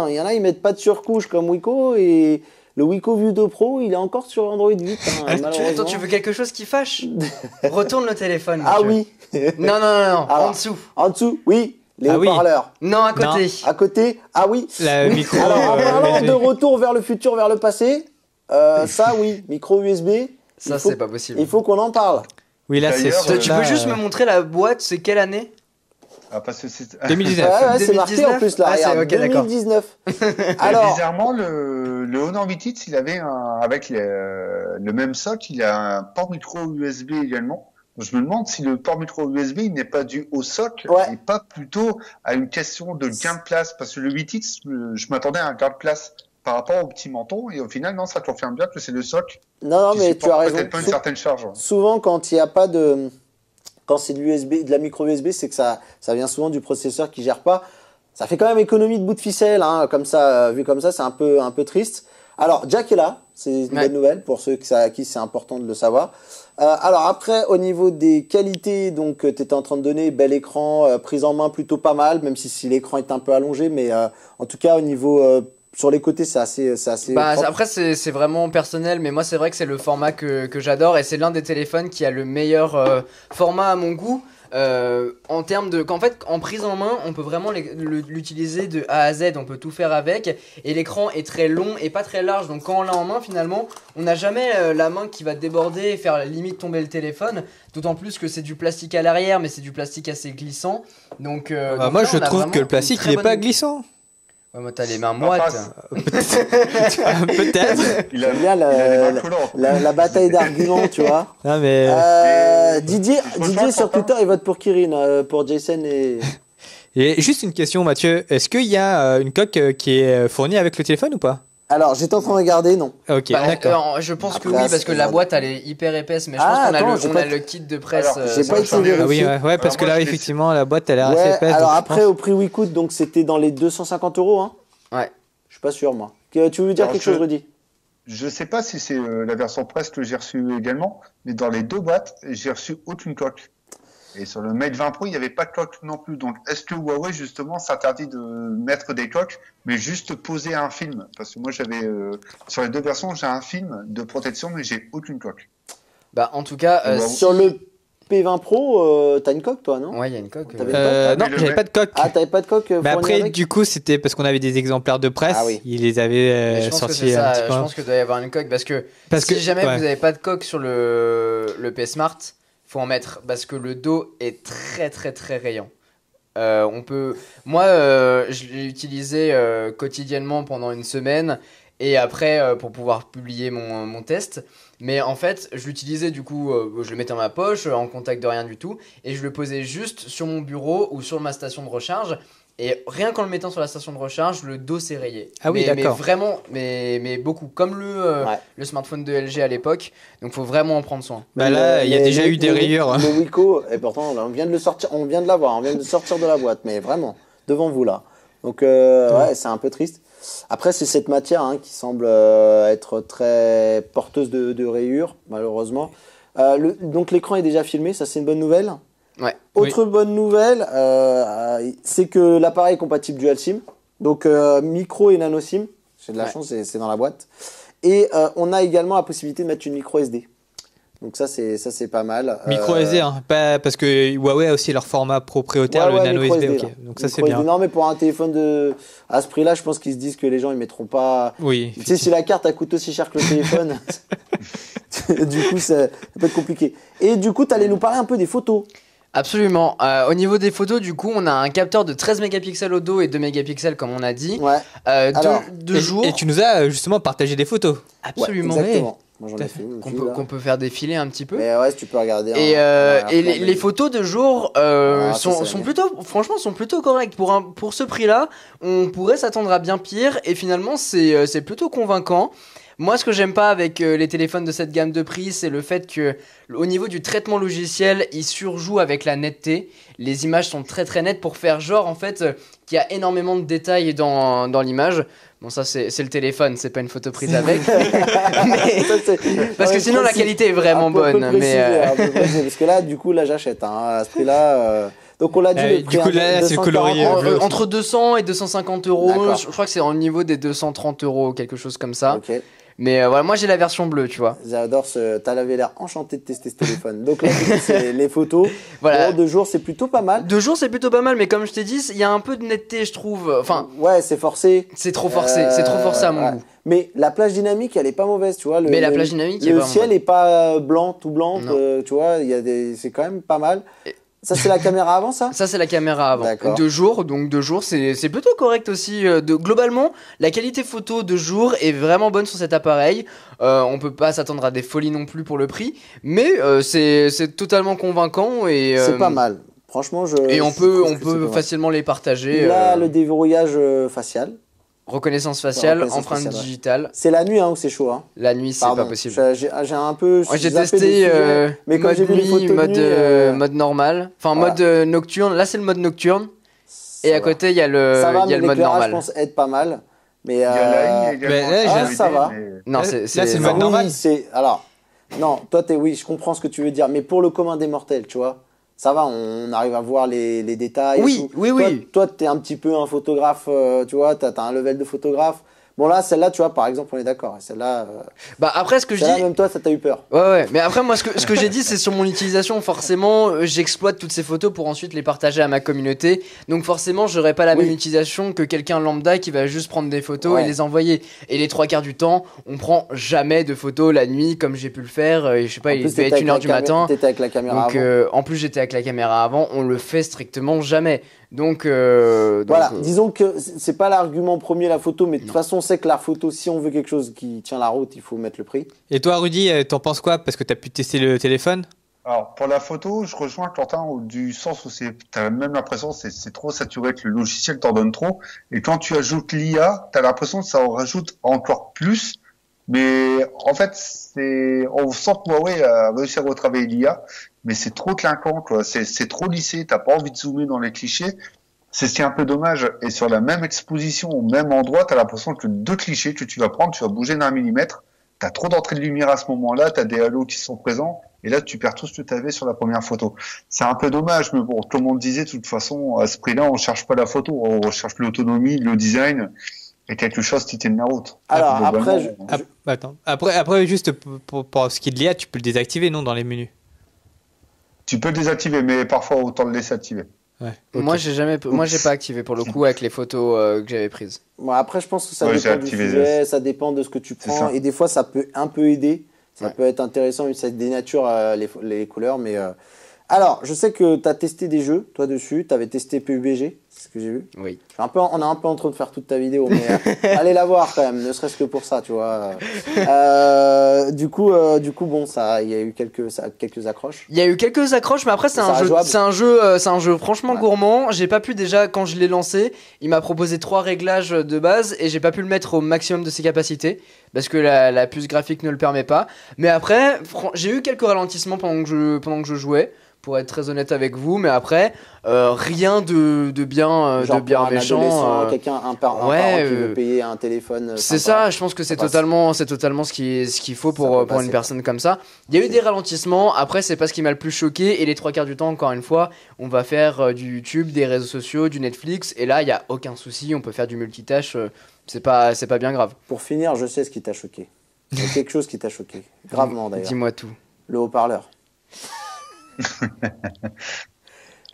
il y en a, ils mettent pas de surcouche comme Wiko et le Wiko View 2 Pro, il est encore sur Android 8. Malheureusement. Attends, tu veux quelque chose qui fâche? Retourne le téléphone. Ah monsieur. oui. Non, Alors, en dessous. En dessous, oui. Les Ah oui. haut-parleurs. Non, à côté. À côté, ah oui. La Oui. micro. Alors, en parlant USB. de retour vers le futur, vers le passé, ça oui, micro USB. Ça, il faut- c'est pas possible. Il faut qu'on en parle. Oui, là, c'est D'ailleurs, sûr. Tu Là, peux juste me montrer la boîte, c'est quelle année? Ah, parce que c'est... 2019. Ouais, c'est marqué en 2019. plus là. Ah, c'est- regarde, ok, d'accord. 2019. Mais Alors, bizarrement, le Honor 8X, il avait avec le même socle, il a un port micro USB également. Je me demande si le port micro USB, il n'est pas dû au socle Ouais. et pas plutôt à une question de gain de place. Parce que le 8X, je m'attendais à un gain de place par rapport au petit menton et au final, non, ça confirme bien que c'est le socle non, qui mais tu supporte as raison. peut-être pas une certaine charge. Souvent, quand il n'y a pas de, quand c'est de l'USB, de la micro USB, c'est que ça vient souvent du processeur qui gère pas. Ça fait quand même économie de bout de ficelle, hein, comme ça, vu comme ça, c'est un peu triste. Alors, Jack est là, c'est une Ouais. bonne nouvelle pour ceux à qui c'est important de le savoir. Alors après, au niveau des qualités, donc tu étais en train de donner bel écran, prise en main plutôt pas mal, même si l'écran est un peu allongé, mais en tout cas au niveau sur les côtés, c'est assez Bah, propre. après, c'est vraiment personnel, mais moi, c'est vrai que c'est le format que j'adore et c'est l'un des téléphones qui a le meilleur format à mon goût. En termes de. Qu'en fait, en prise en main, on peut vraiment l'utiliser de A à Z, on peut tout faire avec. Et l'écran est très long et pas très large, donc quand on l'a en main, finalement, on n'a jamais la main qui va déborder et faire limite tomber le téléphone. D'autant plus que c'est du plastique à l'arrière, mais c'est du plastique assez glissant. Donc, donc moi, là, je on a trouve vraiment que le plastique, une très il est pas bonne- glissant. Ouais, moi, t'as les mains Enfin, moites. Peut-être. Il a, J'aime bien il a les mains collantes. la bataille d'arguments, tu vois. Non, mais. Didier sur Twitter, il vote pour Kirin, pour Jason et. Et juste une question, Mathieu. Est-ce qu'il y a une coque qui est fournie avec le téléphone ou pas? Alors, j'étais en train de regarder, non. Ok, Bah, d'accord. je pense que Après, oui, parce que c'est- la boîte elle est hyper épaisse, mais je Ah, pense qu'on attends, a, j'ai on pas a été- le kit de presse. Alors, j'ai sur pas le été charnier. vérifié. Ah oui, ouais, parce Alors, que moi, là, je l'ai- effectivement, la boîte, elle est assez Ouais, épaisse. alors donc je après, pense- au prix où il coûte, donc c'était dans les 250 €, hein. Ouais. Je suis pas sûr, moi. Tu veux dire Alors, quelque chose, Rudy? Je sais pas si c'est la version presse que j'ai reçue également, mais dans les deux boîtes, j'ai reçu aucune coque. Et sur le Mate 20 Pro, il n'y avait pas de coque non plus. Donc, est-ce que Huawei, justement, s'interdit de mettre des coques, mais juste poser un film? Parce que moi, j'avais, sur les deux versions, j'ai un film de protection, mais j'ai aucune coque. Bah, en tout cas, Wow. Sur le P20 Pro, t'as une coque, toi, non? ouais, il y a une coque. T'avais- Non, Mais le j'avais mec- pas de coque. Ah, t'avais pas de coque Mais fournie après, avec? du coup, c'était parce qu'on avait des exemplaires de presse. Ah oui. Ils les avaient Mais je pense que sortis c'est un ça. petit peu. Je pense que doit y avoir une coque parce que Parce si que jamais ouais. vous n'avez pas de coque sur le P Smart, faut en mettre parce que le dos est très très très rayant. On peut. Moi, je l'ai utilisé quotidiennement pendant une semaine et après pour pouvoir publier mon test. Mais en fait, je l'utilisais du coup, je le mettais dans ma poche, en contact de rien du tout, et je le posais juste sur mon bureau ou sur ma station de recharge. Et rien qu'en le mettant sur la station de recharge, le dos s'est rayé. Ah oui, mais d'accord. vraiment, mais beaucoup. Comme Ouais. le smartphone de LG à l'époque. Donc faut vraiment en prendre soin. Bah là, il y a déjà eu des rayures, hein. Le Wiko, et pourtant, là, on vient de le sortir, on vient de l'avoir, on vient de sortir de la boîte, mais vraiment, devant vous là. Donc, ouais, c'est un peu triste. Après, c'est cette matière hein, qui semble être très porteuse de rayures, malheureusement. Donc, l'écran est déjà filmé, ça c'est une bonne nouvelle. Ouais. Autre bonne nouvelle, c'est que l'appareil est compatible dual SIM, donc micro et nano SIM. J'ai de la Ouais. chance, c'est dans la boîte. Et on a également la possibilité de mettre une micro SD. Donc ça c'est pas mal. Micro SD, hein, pas parce que Huawei a aussi leur format propriétaire, le nano micro SD. SD, Ok. là. Donc ça c'est Micro bien. SD. Non mais pour un téléphone à ce prix-là, je pense qu'ils se disent que les gens ils mettront pas. Oui. Tu sais si la carte elle coûte aussi cher que le téléphone, du coup ça peut être compliqué. Et du coup t'allais nous parler un peu des photos. Absolument. Au niveau des photos, du coup, on a un capteur de 13 mégapixels au dos et 2 mégapixels comme on a dit. Ouais. Alors, Deux jours. Et tu nous as justement partagé des photos. Absolument. Ouais, exactement. Moi j'en Tout à ai fait une Qu'on aussi, peut, là. qu'on peut faire défiler un petit peu. Mais ouais, si tu peux regarder. Et, hein, et voilà, les photos de jour ça, sont c'est plutôt, franchement, sont plutôt correctes. Pour ce prix-là, on pourrait s'attendre à bien pire. Et finalement, c'est plutôt convaincant. Moi, ce que j'aime pas avec les téléphones de cette gamme de prix, c'est le fait que, au niveau du traitement logiciel, ils surjouent avec la netteté. Les images sont très très nettes pour faire genre, en fait, qu'il y a énormément de détails dans l'image. Bon, ça, c'est le téléphone, c'est pas une photo prise avec. Mais- Ça, c'est- Parce que Ouais, sinon, la précis. qualité est vraiment Un peu bonne. précisé, Mais un peu précisé, parce que là, du coup, là, j'achète. À ce prix-là. Donc, on l'a dit. Le du prix coup, là, c'est 240. colorié. entre 200 et 250 euros, D'accord. je crois que c'est au niveau des 230 euros, quelque chose comme ça. Ok. Mais voilà, moi j'ai la version bleue, tu vois. J'adore ce. T'as l'air enchanté de tester ce téléphone. Donc là, du coup, c'est les photos. Voilà. Bon, 2 jours, c'est plutôt pas mal. 2 jours, c'est plutôt pas mal, mais comme je t'ai dit, il y a un peu de netteté, je trouve. Enfin, Ouais, c'est forcé. c'est trop forcé, c'est trop forcé à mon Ouais. goût. Mais la plage dynamique, elle est pas mauvaise, tu vois. Mais la plage dynamique est le vraiment ciel bonne. est pas blanc, tout blanc, Non. tu vois. C'est quand même pas mal. Ça, c'est la caméra avant, ça. Ça, c'est la caméra avant. D'accord. 2 jours, donc 2 jours, c'est plutôt correct aussi. Globalement, la qualité photo de jour est vraiment bonne sur cet appareil. On peut pas s'attendre à des folies non plus pour le prix, mais c'est totalement convaincant et C'est pas mal. Franchement, Et on je peut trouve que c'est pas mal. facilement les partager. Il a le déverrouillage facial. Reconnaissance faciale, Reconnaissance empreinte faciale, ouais. digitale. C'est la nuit, où c'est chaud. La nuit, c'est Pardon. pas possible. J'ai un peu. Moi, j'ai zappé testé des sujets, mais quand mode j'ai vu les nuit, photos de mode, nuit, mode normal, enfin voilà. mode nocturne. Là, c'est le mode nocturne. ça Et à va. côté, il y a le, Ça va, il y a mais le mode l'éclairage, normal. je pense, aide pas mal. Mais Il y a la ligne également. mais là, sur ah, LED, ça va. mais- Non, Là, c'est le mode oui, normal. Alors, non, toi, oui, je comprends ce que tu veux dire, mais pour le commun des mortels, tu vois, ça va, on arrive à voir les détails. et Oui, tout. oui, Toi, oui. Toi, t'es un petit peu un photographe, tu vois, t'as un level de photographe. Bon, là, celle-là, tu vois, par exemple, on est d'accord. Celle-là, Bah après, ce que je celle-là, dis, même toi, ça t'a eu peur. ouais. Mais après, moi, ce que j'ai dit, c'est sur mon utilisation. Forcément, j'exploite toutes ces photos pour ensuite les partager à ma communauté. Donc forcément, j'aurai pas la Oui. même utilisation que quelqu'un lambda qui va juste prendre des photos Ouais. et les envoyer. Et les 3 quarts du temps, on prend jamais de photos la nuit comme j'ai pu le faire. Et je sais pas, En il plus, devait t'étais être 1h du matin. T'étais avec la caméra Donc, avant. en plus, j'étais avec la caméra avant. On le fait strictement jamais. Donc, Voilà, disons que c'est pas l'argument premier, la photo, mais de toute façon, on sait que la photo, si on veut quelque chose qui tient la route, il faut mettre le prix. Et toi, Rudy, t'en penses quoi? Parce que t'as pu tester le téléphone? Alors, pour la photo, je rejoins Quentin du sens où t'as même l'impression que c'est trop saturé, que le logiciel t'en donne trop. Et quand tu ajoutes l'IA, t'as l'impression que ça en rajoute encore plus. Mais en fait, on sent que Huawei a réussi à retravailler l'IA, mais c'est trop clinquant, quoi. C'est trop lissé, t'as pas envie de zoomer dans les clichés. C'est ce qui est un peu dommage. Et sur la même exposition, au même endroit, t'as l'impression que 2 clichés que tu vas prendre, tu vas bouger d'un millimètre. T'as trop d'entrée de lumière à ce moment-là, t'as des halos qui sont présents, et là, tu perds tout ce que t'avais sur la première photo. C'est un peu dommage, mais bon, tout le monde disait, de toute façon, à ce prix-là, on cherche pas la photo, on recherche l'autonomie, le design, et quelque chose qui tienne la route. Alors, Globalement, après, Attends. Après, juste pour ce qui est de l'IA, tu peux le désactiver, non, dans les menus? tu peux le désactiver, mais parfois, autant le laisser activer. Ouais. ok. moi, j'ai pas activé pour le coup avec les photos que j'avais prises. bon, après, je pense que ça Ouais, j'ai dépend du activé sujet, ça dépend de ce que tu C'est prends, ça. et des fois, ça peut un peu aider. Ça Ouais. peut être intéressant, ça dénature les couleurs, mais... Alors, je sais que tu as testé des jeux, toi, dessus. Tu avais testé PUBG, c'est ce que j'ai vu. Oui. On est un peu en train de faire toute ta vidéo, mais allez la voir quand même, ne serait-ce que pour ça, tu vois. Du coup, bon, il y a eu quelques accroches. Il y a eu quelques accroches, mais après Ça reste jouable. c'est un jeu franchement Ouais. gourmand. J'ai pas pu déjà quand je l'ai lancé, il m'a proposé 3 réglages de base et j'ai pas pu le mettre au maximum de ses capacités parce que la puce graphique ne le permet pas. Mais après, j'ai eu quelques ralentissements pendant que je jouais. Pour être très honnête avec vous, mais après rien de bien Genre de bien pour un adolescent, méchant. quelqu'un, un parent ouais, qui veut payer un téléphone. C'est sympa. ça, je pense que c'est passe. totalement ce qu'il faut Ça pour peut une passer. personne comme ça. Il y a eu des ralentissements, après c'est pas ce qui m'a le plus choqué, et les 3 quarts du temps, encore une fois, on va faire du YouTube, des réseaux sociaux, du Netflix, et là il y a aucun souci, on peut faire du multitâche, c'est pas bien grave. Pour finir, je sais ce qui t'a choqué. Il y a quelque chose qui t'a choqué. Gravement d'ailleurs. Dis-moi tout. Le haut-parleur.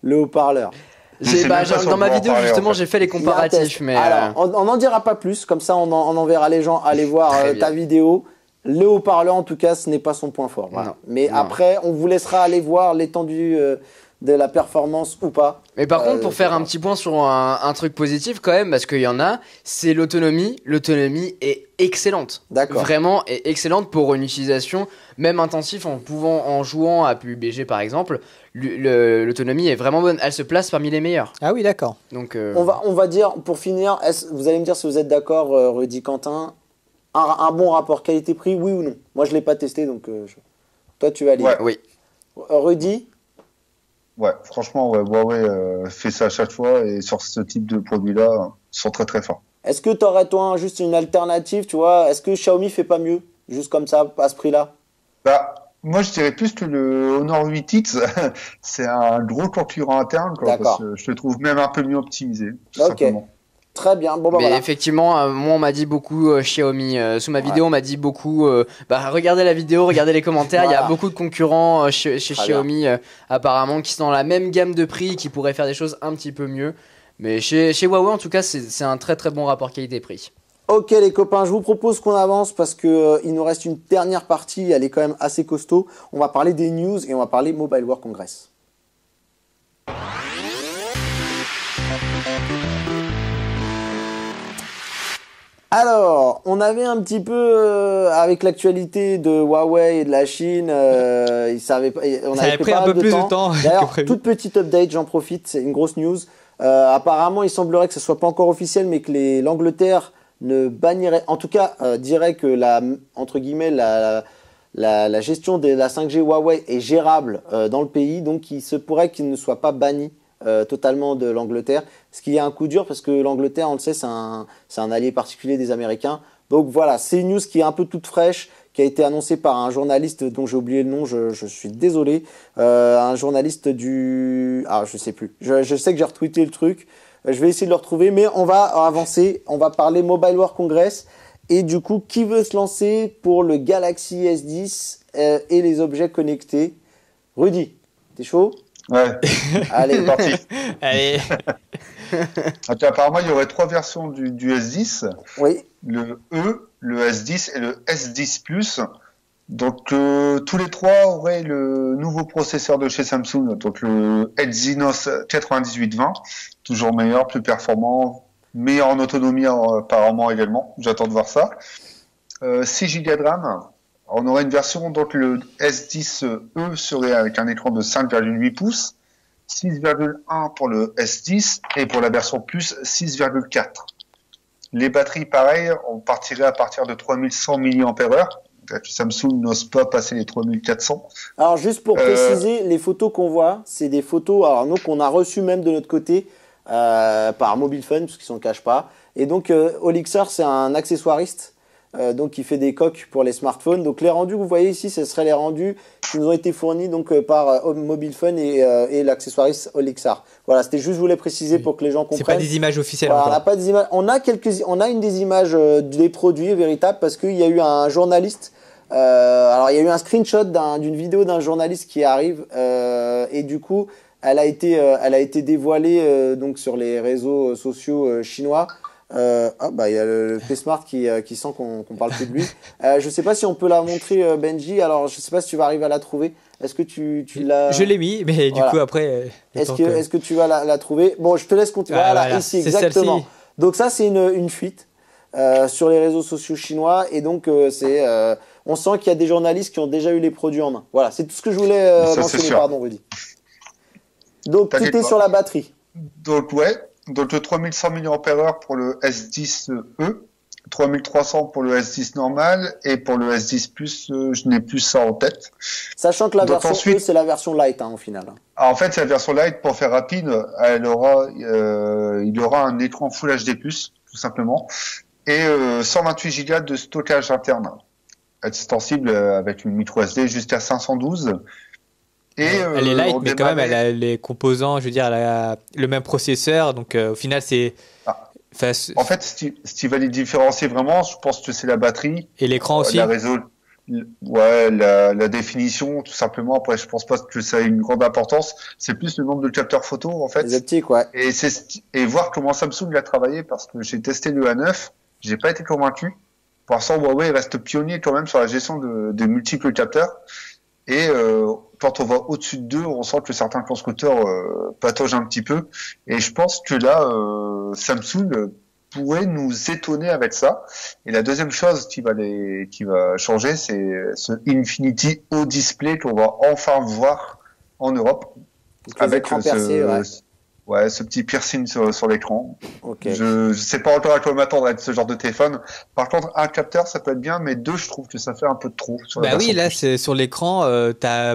Le haut-parleur. C'est même pas sur dans le ma bon vidéo parler, justement en fait. j'ai fait les Il y a un comparatifs, test. mais Alors, on n'en dira pas plus, comme ça on enverra les gens aller voir Très ta bien. vidéo. Le haut-parleur, en tout cas, ce n'est pas son point fort. Voilà. Non. Mais Non. après, on vous laissera aller voir l'étendue de la performance ou pas. Mais par contre, pour c'est faire pas- un petit point sur un truc positif quand même, parce qu'il y en a, c'est l'autonomie. L'autonomie est excellente. D'accord. Vraiment est excellente pour une utilisation même intensive en jouant à PUBG par exemple. L'autonomie est vraiment bonne. Elle se place parmi les meilleures. Ah oui, d'accord. Donc On va dire, pour finir, vous allez me dire si vous êtes d'accord, Rudy, Quentin, un bon rapport qualité-prix, oui ou non? Moi, je ne l'ai pas testé, donc toi, tu vas lire. Ouais. oui. Rudy, Ouais, franchement, ouais, Huawei fait ça à chaque fois, et sur ce type de produit-là, ils sont très très forts. Est-ce que tu aurais, toi, juste une alternative, tu vois? Est-ce que Xiaomi fait pas mieux, juste comme ça, à ce prix-là? Bah, moi, je dirais plus que le Honor 8X, c'est un gros concurrent interne, quoi, parce D'accord. que je le trouve même un peu mieux optimisé, tout Ok. simplement. Très bien. Bon, bah Mais voilà. effectivement, moi on m'a dit beaucoup Xiaomi. Sous ma vidéo, on m'a dit beaucoup. Regardez la vidéo, regardez les commentaires. Il y a Voilà. beaucoup de concurrents chez Très bien. Xiaomi, apparemment, qui sont dans la même gamme de prix, qui pourraient faire des choses un petit peu mieux. Mais chez Huawei, en tout cas, c'est un très très bon rapport qualité-prix. Ok les copains, je vous propose qu'on avance parce que il nous reste une dernière partie, elle est quand même assez costaud. On va parler des news et on va parler Mobile World Congress. Alors, on avait un petit peu, avec l'actualité de Huawei et de la Chine, on Ça avait avait pris pris pas un mal peu plus de temps que D'ailleurs, prévu. toute petite update, j'en profite, c'est une grosse news. Apparemment, il semblerait que ce soit pas encore officiel, mais que l'Angleterre ne bannirait, en tout cas, dirait que entre guillemets, la gestion de la 5G Huawei est gérable dans le pays, donc il se pourrait qu'il ne soit pas banni totalement de l'Angleterre, ce qui est un coup dur parce que l'Angleterre, on le sait, c'est un allié particulier des Américains. Donc voilà, c'est une news qui est un peu toute fraîche, qui a été annoncée par un journaliste dont j'ai oublié le nom, je suis désolé, un journaliste je sais plus, je sais que j'ai retweeté le truc, je vais essayer de le retrouver, mais on va avancer, on va parler Mobile World Congress, et du coup, qui veut se lancer pour le Galaxy S10 et les objets connectés? Rudy, t'es chaud? Ouais, Allez, c'est parti. Allez, Apparemment, il y aurait 3 versions du S10, oui, le E, le S10 et le S10 Plus. Donc, tous les 3 auraient le nouveau processeur de chez Samsung, donc le Exynos 9820, toujours meilleur, plus performant, meilleur en autonomie apparemment également. J'attends de voir ça. 6 Go de RAM. On aurait une version, donc le S10e serait avec un écran de 5,8 pouces, 6,1 pour le S10 et pour la version Plus 6,4. Les batteries, pareil, on partirait à partir de 3100 mAh. Samsung n'ose pas passer les 3400. alors juste pour préciser, les photos qu'on voit, c'est des photos, alors nous qu'on a reçues même de notre côté par Mobile Fun, parce qu'ils s'en cachent pas. Et donc Olixar, c'est un accessoiriste, donc il fait des coques pour les smartphones. Donc les rendus que vous voyez ici, ce seraient les rendus qui nous ont été fournis donc par Mobile Fun et l'accessoiriste Olixar. Voilà, c'était juste, je voulais préciser pour que les gens c'est comprennent. pas des images officielles Voilà, on n'a encore. pas des images. On a une des images des produits véritables parce qu'il y a eu un journaliste. Alors il y a eu un screenshot d'une vidéo d'un journaliste qui arrive et du coup elle a été dévoilée donc sur les réseaux sociaux chinois. Il y a le P-Smart qui sent qu'on parle plus de lui. Je sais pas si on peut la montrer, Benji. Alors je sais pas si tu vas arriver à la trouver. Est-ce que tu l'as? Je l'ai mis, mais du Voilà. coup après. Est-ce que tu vas la trouver? Bon, je te laisse continuer. Ah, Voilà, voilà, ici, c'est exactement. celle-ci. Donc ça, c'est une fuite sur les réseaux sociaux chinois. Et donc, on sent qu'il y a des journalistes qui ont déjà eu les produits en main. Voilà, c'est tout ce que je voulais Ça, c'est mentionner. sûr. Pardon, Rudy. Donc, T'inquiète tout est pas. sur la batterie. Donc, ouais. Donc, le 3100 mAh pour le S10e, 3300 pour le S10 normal, et pour le S10 Plus, je n'ai plus ça en tête. Sachant que la Donc, version ensuite- E, c'est la version light au final. Alors, en fait, c'est la version Lite, pour faire rapide, il aura un écran Full HD+, tout simplement, et 128 Go de stockage interne, extensible avec une micro SD jusqu'à 512. Et, Elle est light, on mais quand même, démarrait- elle a les composants, je veux dire, elle a le même processeur, donc au final, c'est. Ah. Enfin, En fait, ce qui va les différencier vraiment, je pense que c'est la batterie, et l'écran aussi. la définition, tout simplement. Après, je pense pas que ça ait une grande importance. C'est plus le nombre de capteurs photo, en fait. Les optiques, ouais. Et voir comment Samsung l'a travaillé, parce que j'ai testé le A9, j'ai pas été convaincu. Pour l'instant, Huawei reste pionnier quand même sur la gestion de multiples capteurs. Et quand on va au-dessus de 2, on sent que certains constructeurs pataugent un petit peu. Et je pense que là, Samsung pourrait nous étonner avec ça. Et la deuxième chose qui va changer, c'est ce Infinity O-Display qu'on va enfin voir en Europe. Donc, les écrans percés, ouais. Ouais, ce petit piercing sur l'écran. Ok. Je sais pas encore à quoi m'attendre avec ce genre de téléphone. Par contre, un capteur, ça peut être bien, mais deux, je trouve que ça fait un peu de trop sur la Bah oui, version là, plus. c'est sur l'écran,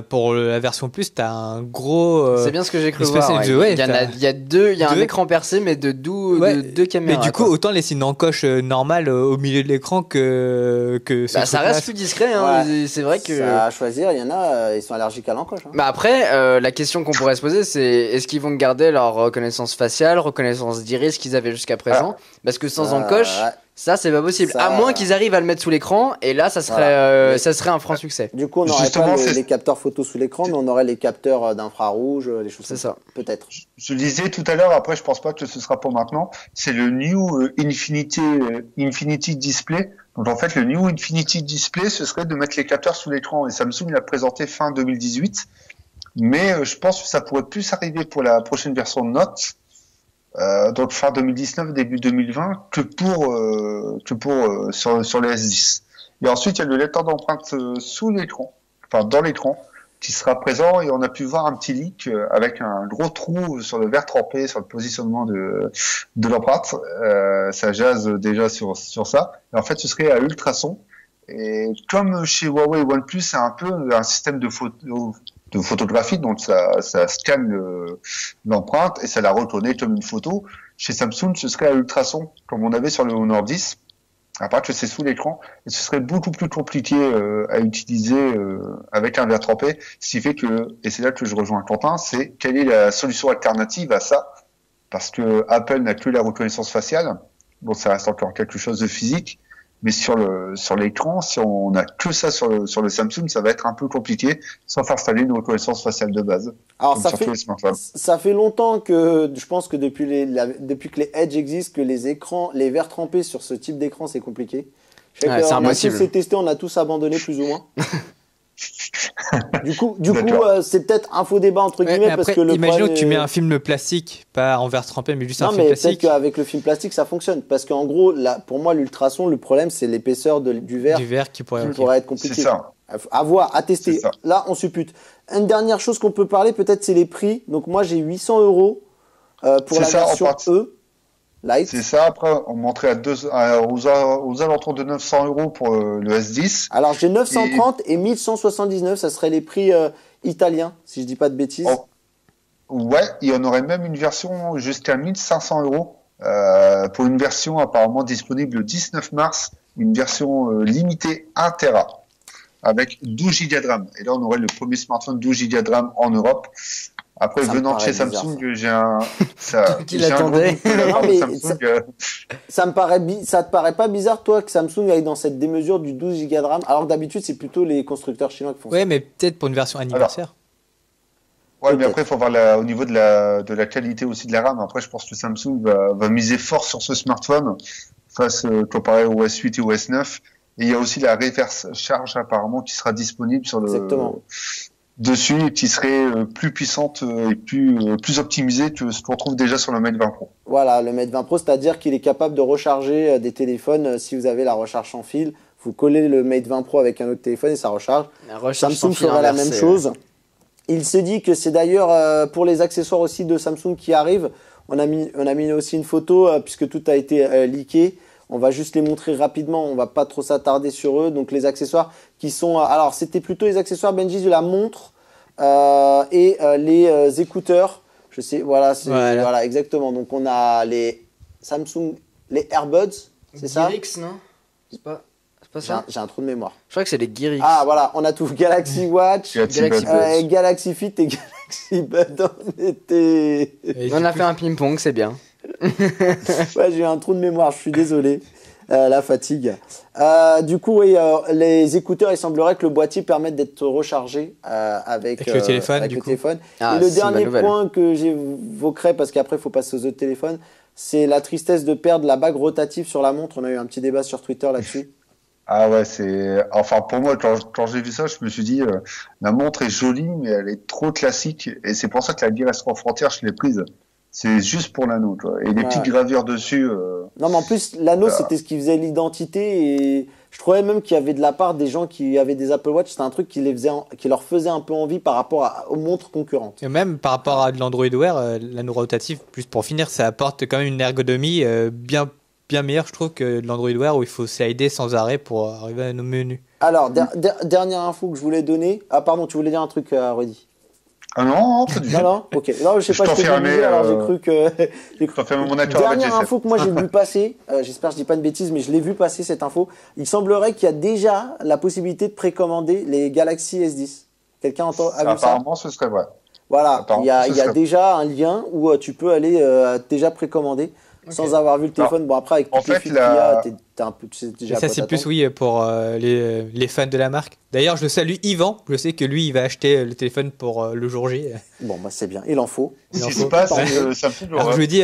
pour la version plus, t'as un gros. C'est bien ce que j'ai cru espèce voir. de- Ouais. ouais, Il y en a, t'as- il y a deux, il y a un deux. écran percé, mais de Ouais, deux caméras. Mais du coup, quoi. autant laisser une encoche normale au milieu de l'écran que ce Bah, ça truc-là. reste plus discret. Hein. Ouais. C'est vrai que. Ça à choisir, il y en a, ils sont allergiques à l'encoche. Hein. Bah après, la question qu'on pourrait se poser, c'est est-ce qu'ils vont garder leur reconnaissance faciale, reconnaissance d'iris qu'ils avaient jusqu'à présent? Parce que sans encoche, ouais. ça c'est pas possible. Ça, À moins qu'ils arrivent à le mettre sous l'écran, et là ça serait, Voilà. ça serait un franc succès. Du coup, on n'aurait Justement, pas c'est- les capteurs photo sous l'écran, mais on aurait les capteurs d'infrarouge, les choses C'est comme ça. ça. Peut-être. Je le disais tout à l'heure, après, je pense pas que ce sera pour maintenant. C'est le New Infinity Display. Donc, en fait, le New Infinity Display, ce serait de mettre les capteurs sous l'écran. Et Samsung l'a présenté fin 2018. Mais je pense que ça pourrait plus arriver pour la prochaine version de Note, donc fin 2019, début 2020, que pour sur les S10. Et ensuite, il y a le lecteur d'empreintes sous l'écran, enfin dans l'écran, qui sera présent. Et on a pu voir un petit leak avec un gros trou sur le verre trempé, sur le positionnement de l'empreinte. Ça jase déjà sur ça. Et en fait, ce serait à ultrasons. Et comme chez Huawei et OnePlus, c'est un peu un système de photographie, donc ça scanne l'empreinte et ça la reconnaît comme une photo. Chez Samsung, ce serait à ultrasons, comme on avait sur le Honor 10, à part que c'est sous l'écran, et ce serait beaucoup plus compliqué à utiliser avec un verre trempé, ce qui fait que, et c'est là que je rejoins Quentin, c'est quelle est la solution alternative à ça, parce que Apple n'a que la reconnaissance faciale, bon ça reste encore quelque chose de physique, mais sur l'écran, si on n'a que ça sur le Samsung, ça va être un peu compliqué sans faire installer une reconnaissance faciale de base. Alors, comme ça sur fait, tous les smartphones. ça fait longtemps que, je pense que depuis que les Edge existent, que les écrans, les verres trempés sur ce type d'écran, c'est compliqué. Je sais Ouais, c'est qu'on a impossible. tous testé, on a tous abandonné plus ou moins. Du coup, D'accord. c'est peut-être un faux débat entre Ouais, guillemets mais parce après, que le imaginons problème que tu mets est- un film plastique, pas en verre trempé, mais juste un Non, film mais peut-être plastique qu'avec le film plastique, ça fonctionne. Parce qu'en gros, là, pour moi, l'ultrason, le problème, c'est l'épaisseur du verre du verre qui pourrait. qui ok. pourrait être C'est compliqué. ça. À voir, à tester. C'est ça. Là, on suppute. Une dernière chose qu'on peut parler, peut-être, c'est les prix. Donc, moi, j'ai 800 € pour C'est la ça, en version partie. E Lite. C'est ça. Après, on montrait aux alentours de 900 € pour le S10. Alors, j'ai 930 et 1179. Ça serait les prix italiens, si je dis pas de bêtises. Oh. Ouais, il y en aurait même une version jusqu'à 1500 € pour une version apparemment disponible le 19 mars, une version limitée 1 Tera avec 12 Go de RAM. Et là, on aurait le premier smartphone 12 Go de RAM en Europe. Après, Ça me venant de chez paraît bizarre, Samsung, Qu'il j'ai un gros attendait. doute de la part de Non, mais Samsung, Ça te paraît pas bizarre, toi, que Samsung aille dans cette démesure du 12 Go de RAM, alors que d'habitude, c'est plutôt les constructeurs chinois qui font Ouais, mais peut-être pour une version anniversaire. Ouais, mais Peut-être. après, il faut voir au niveau de la qualité aussi de la RAM. Après, je pense que Samsung va miser fort sur ce smartphone comparé au S8 et au S9. Et il y a aussi la reverse charge apparemment qui sera disponible sur Exactement. dessus et qui serait plus puissante et plus optimisée que ce qu'on trouve déjà sur le Mate 20 Pro. ça. Voilà, le Mate 20 Pro, c'est-à-dire qu'il est capable de recharger des téléphones si vous avez la recharge sans fil. Vous collez le Mate 20 Pro avec un autre téléphone et ça recharge. La recharge sans Samsung fil ferait la inversée, même chose. Il se dit que c'est d'ailleurs pour les accessoires aussi de Samsung qui arrivent. On a mis aussi une photo puisque tout a été leaké. On va juste les montrer rapidement. On va pas trop s'attarder sur eux. Donc les accessoires qui sont alors c'était plutôt les accessoires Benji de la montre et les écouteurs. Je sais voilà voilà exactement. Donc on a les Samsung les AirBuds, c'est ça? Gearix, non? C'est pas ça? J'ai un trou de mémoire. Je crois que c'est les Gearix. Ah voilà, on a tout Galaxy Watch. Galaxy Buds. Galaxy Fit et Galaxy Bud, on était... Et On du a coup, fait un ping-pong, c'est bien. Ouais, j'ai eu un trou de mémoire, je suis désolé. La fatigue. Du coup, oui, les écouteurs, il semblerait que le boîtier permette d'être rechargé avec le téléphone, avec du le coup. téléphone. Ah, et le c'est une dernier bonne nouvelle. point que j'évoquerai, parce qu'après, il faut passer aux autres téléphones, c'est la tristesse de perdre la bague rotative sur la montre. On a eu un petit débat sur Twitter là-dessus. Ah ouais, enfin pour moi quand j'ai vu ça, je me suis dit la montre est jolie mais elle est trop classique et c'est pour ça que la Gear S3 Frontier je l'ai prise. C'est juste pour l'anneau, quoi. Et les Ouais. petites gravures dessus. Non, mais en plus, l'anneau, c'était ce qui faisait l'identité et Je trouvais même qu'il y avait de la part des gens qui avaient des Apple Watch, c'était un truc qui leur faisait un peu envie par rapport aux montres concurrentes. Et même par rapport à de l'Android Wear, l'anneau rotatif, plus pour finir, ça apporte quand même une ergonomie bien meilleure, je trouve, que de l'Android Wear où il faut slider sans arrêt pour arriver à nos menus. Alors, dernière info que je voulais donner. Ah, pardon, tu voulais dire un truc, Rudy? Ah non, pas du tout. Non, ok. Non, je sais pas, je t'ai t'enfermais, alors j'ai cru que. Je t'enferme mon acteur avec Dernière G7. info que moi j'ai vu passer, j'espère que je dis pas de bêtises, mais je l'ai vu passer cette info. Il semblerait qu'il y a déjà la possibilité de précommander les Galaxy S10. Quelqu'un a vu ça? Apparemment, ce serait vrai. Voilà, il y a serait... déjà un lien où tu peux aller déjà précommander sans avoir vu le téléphone. Bon, après, avec toutes les fuites qu'il y a, t'es un peu, tu sais déjà. Et ça, c'est plus, oui, pour les fans de la marque. D'ailleurs, je salue Yvan. Je sais que lui, il va acheter le téléphone pour le jour J. Bon, bah, c'est bien. Il en faut. Ce qui se passe, ça me fait Alors, je lui dis,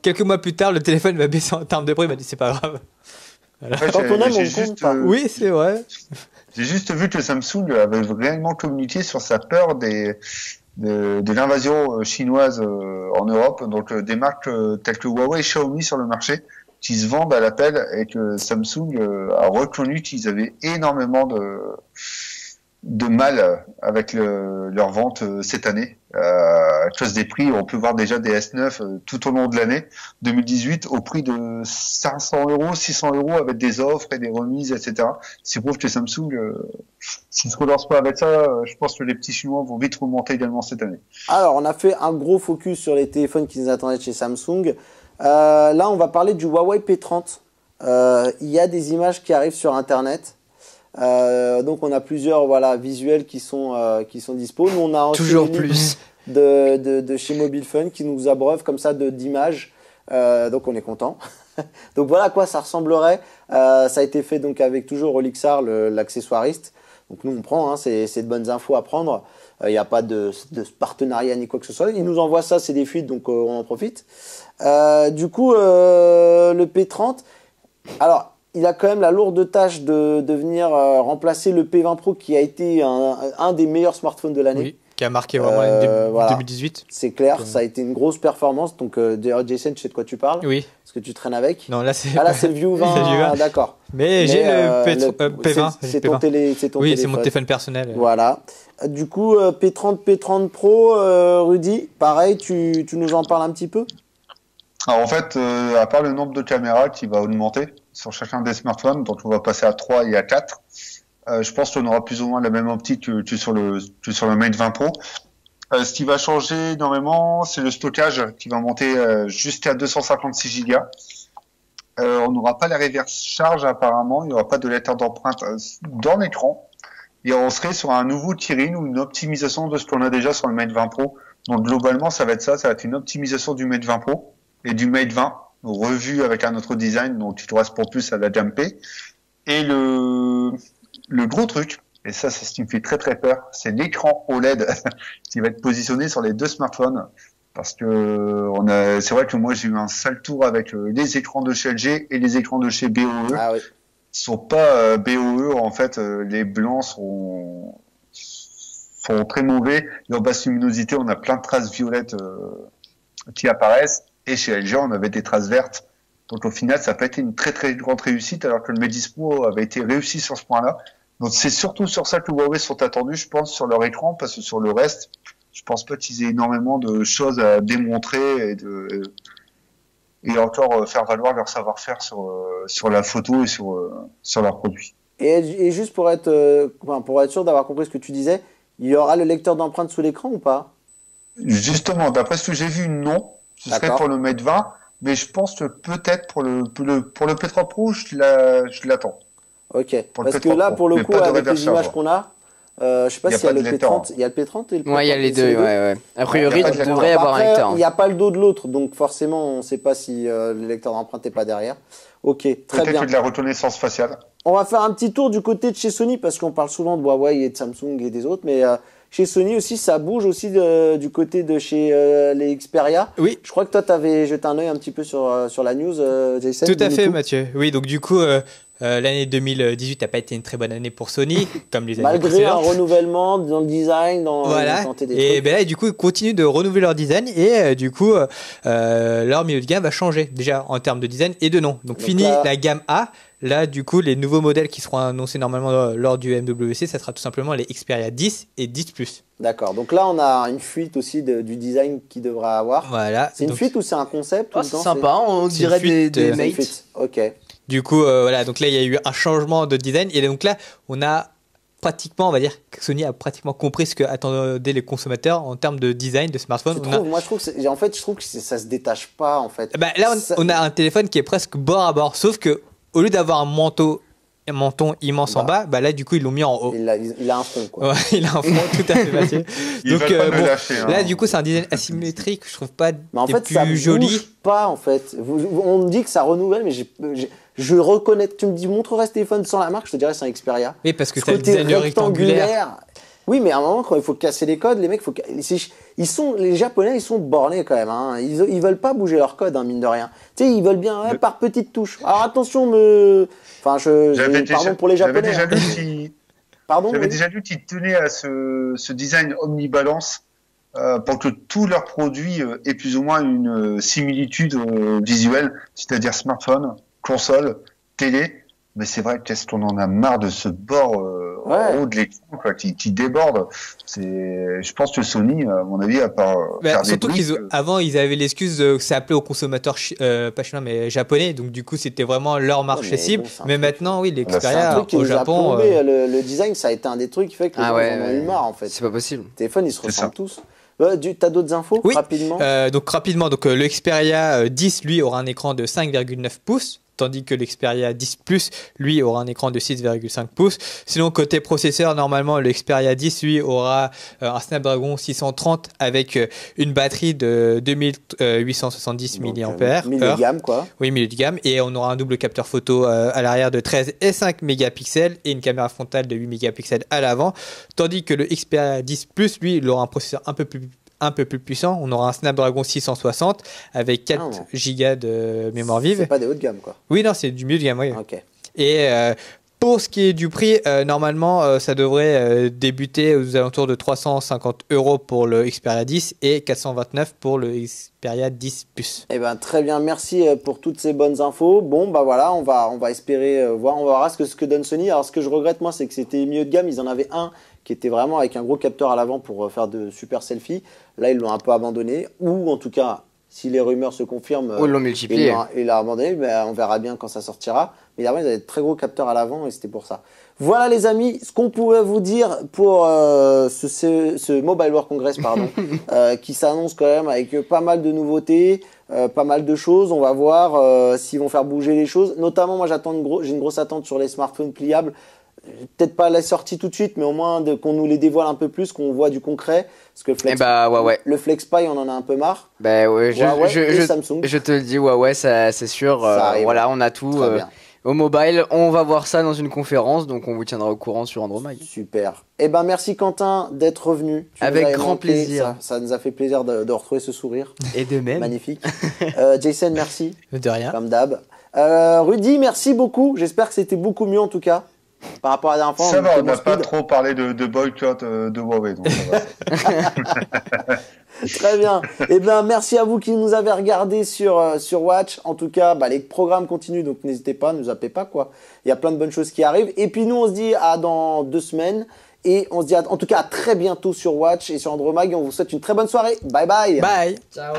quelques mois plus tard, le téléphone va baisser en termes de prix. Il m'a dit, c'est pas grave. Voilà. Ouais, quand on aime, on compte pas. Oui, c'est vrai. J'ai juste vu que Samsung avait réellement communiqué sur sa peur de l'invasion chinoise en Europe, donc des marques telles que Huawei et Xiaomi sur le marché qui se vendent à l'appel, et que Samsung a reconnu qu'ils avaient énormément de mal avec leur vente cette année. À cause des prix, on peut voir déjà des S9 tout au long de l'année 2018 au prix de 500 €, 600 € avec des offres et des remises, etc. C'est prouve que Samsung, s'ils se relancent pas avec ça, je pense que les petits Chinois vont vite remonter également cette année. Alors, on a fait un gros focus sur les téléphones qui nous attendaient chez Samsung. Là, on va parler du Huawei P30. Il y a des images qui arrivent sur Internet. Donc, on a plusieurs visuels qui sont dispo. Nous, on a toujours plus de chez Mobile Fun qui nous abreuve comme ça d'images. Donc, on est content. Donc, voilà à quoi ça ressemblerait. Ça a été fait donc avec toujours Olixar, l'accessoiriste. Donc, nous, on prend. C'est de bonnes infos à prendre. Il n'y a pas de partenariat ni quoi que ce soit. Ils nous envoient ça, c'est des fuites, donc on en profite. Du coup, le P30, alors il a quand même la lourde tâche de venir remplacer le P20 Pro qui a été un des meilleurs smartphones de l'année. Oui, qui a marqué vraiment 2018. C'est clair, ça a été une grosse performance. Donc d'ailleurs, Jason, tu sais de quoi tu parles? Oui. Parce que tu traînes avec. Non, là c'est. Ah là, c'est le View 20. D'accord. Mais j'ai le P20. C'est ton téléphone. Oui, c'est mon téléphone personnel. Voilà. Du coup, P30 Pro, Rudy, pareil, tu nous en parles un petit peu? Alors en fait, à part le nombre de caméras qui va augmenter sur chacun des smartphones, donc on va passer à 3 et à 4, je pense qu'on aura plus ou moins la même optique que sur le Mate 20 Pro. Ce qui va changer énormément, c'est le stockage qui va monter jusqu'à 256 Go. On n'aura pas la reverse charge apparemment, il n'y aura pas de lecteur d'empreinte dans l'écran. Et on serait sur un nouveau tiering ou une optimisation de ce qu'on a déjà sur le Mate 20 Pro. Donc globalement, ça va être une optimisation du Mate 20 Pro et du Mate 20, revu avec un autre design, donc tu te restes pour plus à la gamme P. Et le gros truc, et ça c'est ce qui me fait très très peur, c'est l'écran OLED qui va être positionné sur les deux smartphones. Parce que c'est vrai que moi j'ai eu un sale tour avec les écrans de chez LG et les écrans de chez BOE. Ah oui. Sont pas BOE, en fait, les blancs sont très mauvais. Et en basse luminosité, on a plein de traces violettes qui apparaissent. Et chez LG, on avait des traces vertes. Donc au final, ça n'a pas été une très très grande réussite, alors que le Mate 10 Pro avait été réussi sur ce point-là. Donc c'est surtout sur ça que Huawei sont attendus, je pense, sur leur écran, parce que sur le reste, je pense pas qu'ils aient énormément de choses à démontrer et encore faire valoir leur savoir-faire sur la photo et sur leurs produits. Et juste pour être sûr d'avoir compris ce que tu disais, il y aura le lecteur d'empreintes sous l'écran ou pas? Justement, d'après ce que j'ai vu, non. Ce serait pour le Mate 20, mais je pense que peut-être pour le P3 Pro, je l'attends. Ok, parce que là, pour le coup, avec les images qu'on a, je sais pas s'il y a le P30. Il y a le P30 et le P30. Ouais, il y a les deux. Ouais. A priori, il devrait y avoir un lecteur. Il n'y a pas le dos de l'autre, donc forcément, on ne sait pas si le lecteur d'empreinte n'est pas derrière. Ok, très bien. Peut-être de la reconnaissance faciale. On va faire un petit tour du côté de chez Sony, parce qu'on parle souvent de Huawei et de Samsung et des autres, mais chez Sony aussi, ça bouge aussi du côté de chez les Xperia. Oui. Je crois que toi, tu avais jeté un œil un petit peu sur la news, Jason. Tout à fait, Mathieu. Oui, donc du coup, l'année 2018 n'a pas été une très bonne année pour Sony, comme les années précédentes. Malgré un renouvellement dans le design, dans voilà. des et trucs. Ben là, du coup, ils continuent de renouveler leur design et du coup, leur milieu de gamme va changer déjà en termes de design et de nom. Donc fini la gamme A. là, du coup, les nouveaux modèles qui seront annoncés normalement lors du MWC, ça sera tout simplement les Xperia 10 et 10 Plus. D'accord. Donc là, on a une fuite aussi du design qu'il devra avoir. Voilà. C'est une Donc, fuite ou c'est un concept Oh, ou c'est non, sympa, on c'est dirait une fuite, des c'est une mates. fuite. Ok. du coup, voilà. Donc là, il y a eu un changement de design. Et donc là, on a pratiquement, on va dire, que Sony a pratiquement compris ce que attendaient les consommateurs en termes de design de smartphone. Moi, je trouve que ça se détache pas en fait. Bah, là, Ça- on a un téléphone qui est presque bord à bord. Sauf que, au lieu d'avoir un menton immense en bas, bah là, du coup, ils l'ont mis en haut. Il a un front quoi. Ouais, il a un front tout à fait Mathieu. Ils veulent pas me lâcher. Là, hein. du coup, c'est un design asymétrique. Je trouve pas Mais en des fait, plus ça joli. bouge pas en fait. On me dit que ça renouvelle, mais je reconnais. Tu me dis montrerais ce téléphone sans la marque, je te dirais c'est un Xperia. Oui, parce que Ce c'est le côté design rectangulaire. Oui, mais à un moment, quand il faut casser les codes, les mecs, les Japonais, ils sont bornés quand même. Hein. Ils veulent pas bouger leurs codes, hein, mine de rien. Tu sais, ils veulent bien par petites touches. Alors attention, pardon pour les Japonais. Pardon. J'avais Oui. déjà lu qu'ils tenaient à ce design omnibalance pour que tous leurs produits aient plus ou moins une similitude visuelle, c'est-à-dire smartphone, console, télé. Mais c'est vrai qu'est-ce qu'on en a marre de ce bord en haut de l'écran quoi, qui déborde. Je pense que Sony, à mon avis, à part faire des Surtout briques, qu'avant, ils avaient l'excuse que ça appelait aux consommateurs pas chinois mais japonais, donc du coup c'était vraiment leur marché mais cible. bon, c'est un mais truc. maintenant, oui, C'est un l'Xperia truc qui au nous a Japon. plombé. Le design, ça a été un des trucs qui fait que les gens en ont eu marre en fait. C'est pas possible. Les téléphones, ils se C'est ressemblent ça. tous. T'as d'autres infos Oui. rapidement Donc rapidement, le Xperia 10 lui aura un écran de 5,9 pouces. Tandis que l'Xperia 10 Plus, lui, aura un écran de 6,5 pouces. Sinon, côté processeur, normalement, le Xperia 10, lui, aura un Snapdragon 630 avec une batterie de 2870 mAh. Milieu de gamme, quoi. Oui, milieu de gamme. Et on aura un double capteur photo à l'arrière de 13 et 5 mégapixels et une caméra frontale de 8 mégapixels à l'avant. Tandis que le Xperia 10 Plus, lui, il aura un processeur un peu plus puissant. On aura un Snapdragon 660 avec 4 Go de mémoire vive. C'est pas des hauts de gamme, quoi. Oui, non, c'est du milieu de gamme, oui. Ok. Et pour ce qui est du prix, normalement, ça devrait débuter aux alentours de 350 € pour le Xperia 10 et 429 pour le Xperia 10 Plus. Eh ben, très bien, merci pour toutes ces bonnes infos. Bon, bah voilà, on va espérer voir, on verra ce que donne Sony. Alors, ce que je regrette, moi, c'est que c'était milieu de gamme. Ils en avaient un qui était vraiment avec un gros capteur à l'avant pour faire de super selfies. Là, ils l'ont un peu abandonné. Ou, en tout cas, si les rumeurs se confirment, Ils l'ont multiplié. il l'a abandonné. Ben, on verra bien quand ça sortira. Mais avant, ils avaient de très gros capteurs à l'avant et c'était pour ça. Voilà, les amis, ce qu'on pouvait vous dire pour ce Mobile World Congress, pardon, qui s'annonce quand même avec pas mal de nouveautés, pas mal de choses. On va voir s'ils vont faire bouger les choses. Notamment, moi, j'ai une grosse attente sur les smartphones pliables. Peut-être pas la sortie tout de suite, mais au moins qu'on nous les dévoile un peu plus, qu'on voit du concret. Parce que le FlexPy, on en a un peu marre. Bah ouais, et Samsung. je te le dis, ouais, ça, c'est sûr. Voilà, on a tout. Au mobile, on va voir ça dans une conférence, donc on vous tiendra au courant sur Andromag. Super. Eh ben merci Quentin d'être revenu. Avec grand plaisir. Ça nous a fait plaisir de retrouver ce sourire. Et de même. Magnifique. Jason, merci. De rien. Comme d'hab. Rudy, merci beaucoup. J'espère que c'était beaucoup mieux en tout cas. Par rapport à la dernière fois. Ça va, on n'a pas trop parlé de boycott de Huawei. Donc ça va. Très bien. Eh bien, merci à vous qui nous avez regardé sur Watch. En tout cas, les programmes continuent, donc n'hésitez pas, ne nous zappez pas, quoi. Il y a plein de bonnes choses qui arrivent. Et puis nous, on se dit à dans 2 semaines. Et on se dit en tout cas à très bientôt sur Watch et sur Andromag. Et on vous souhaite une très bonne soirée. Bye bye. Bye. Ciao.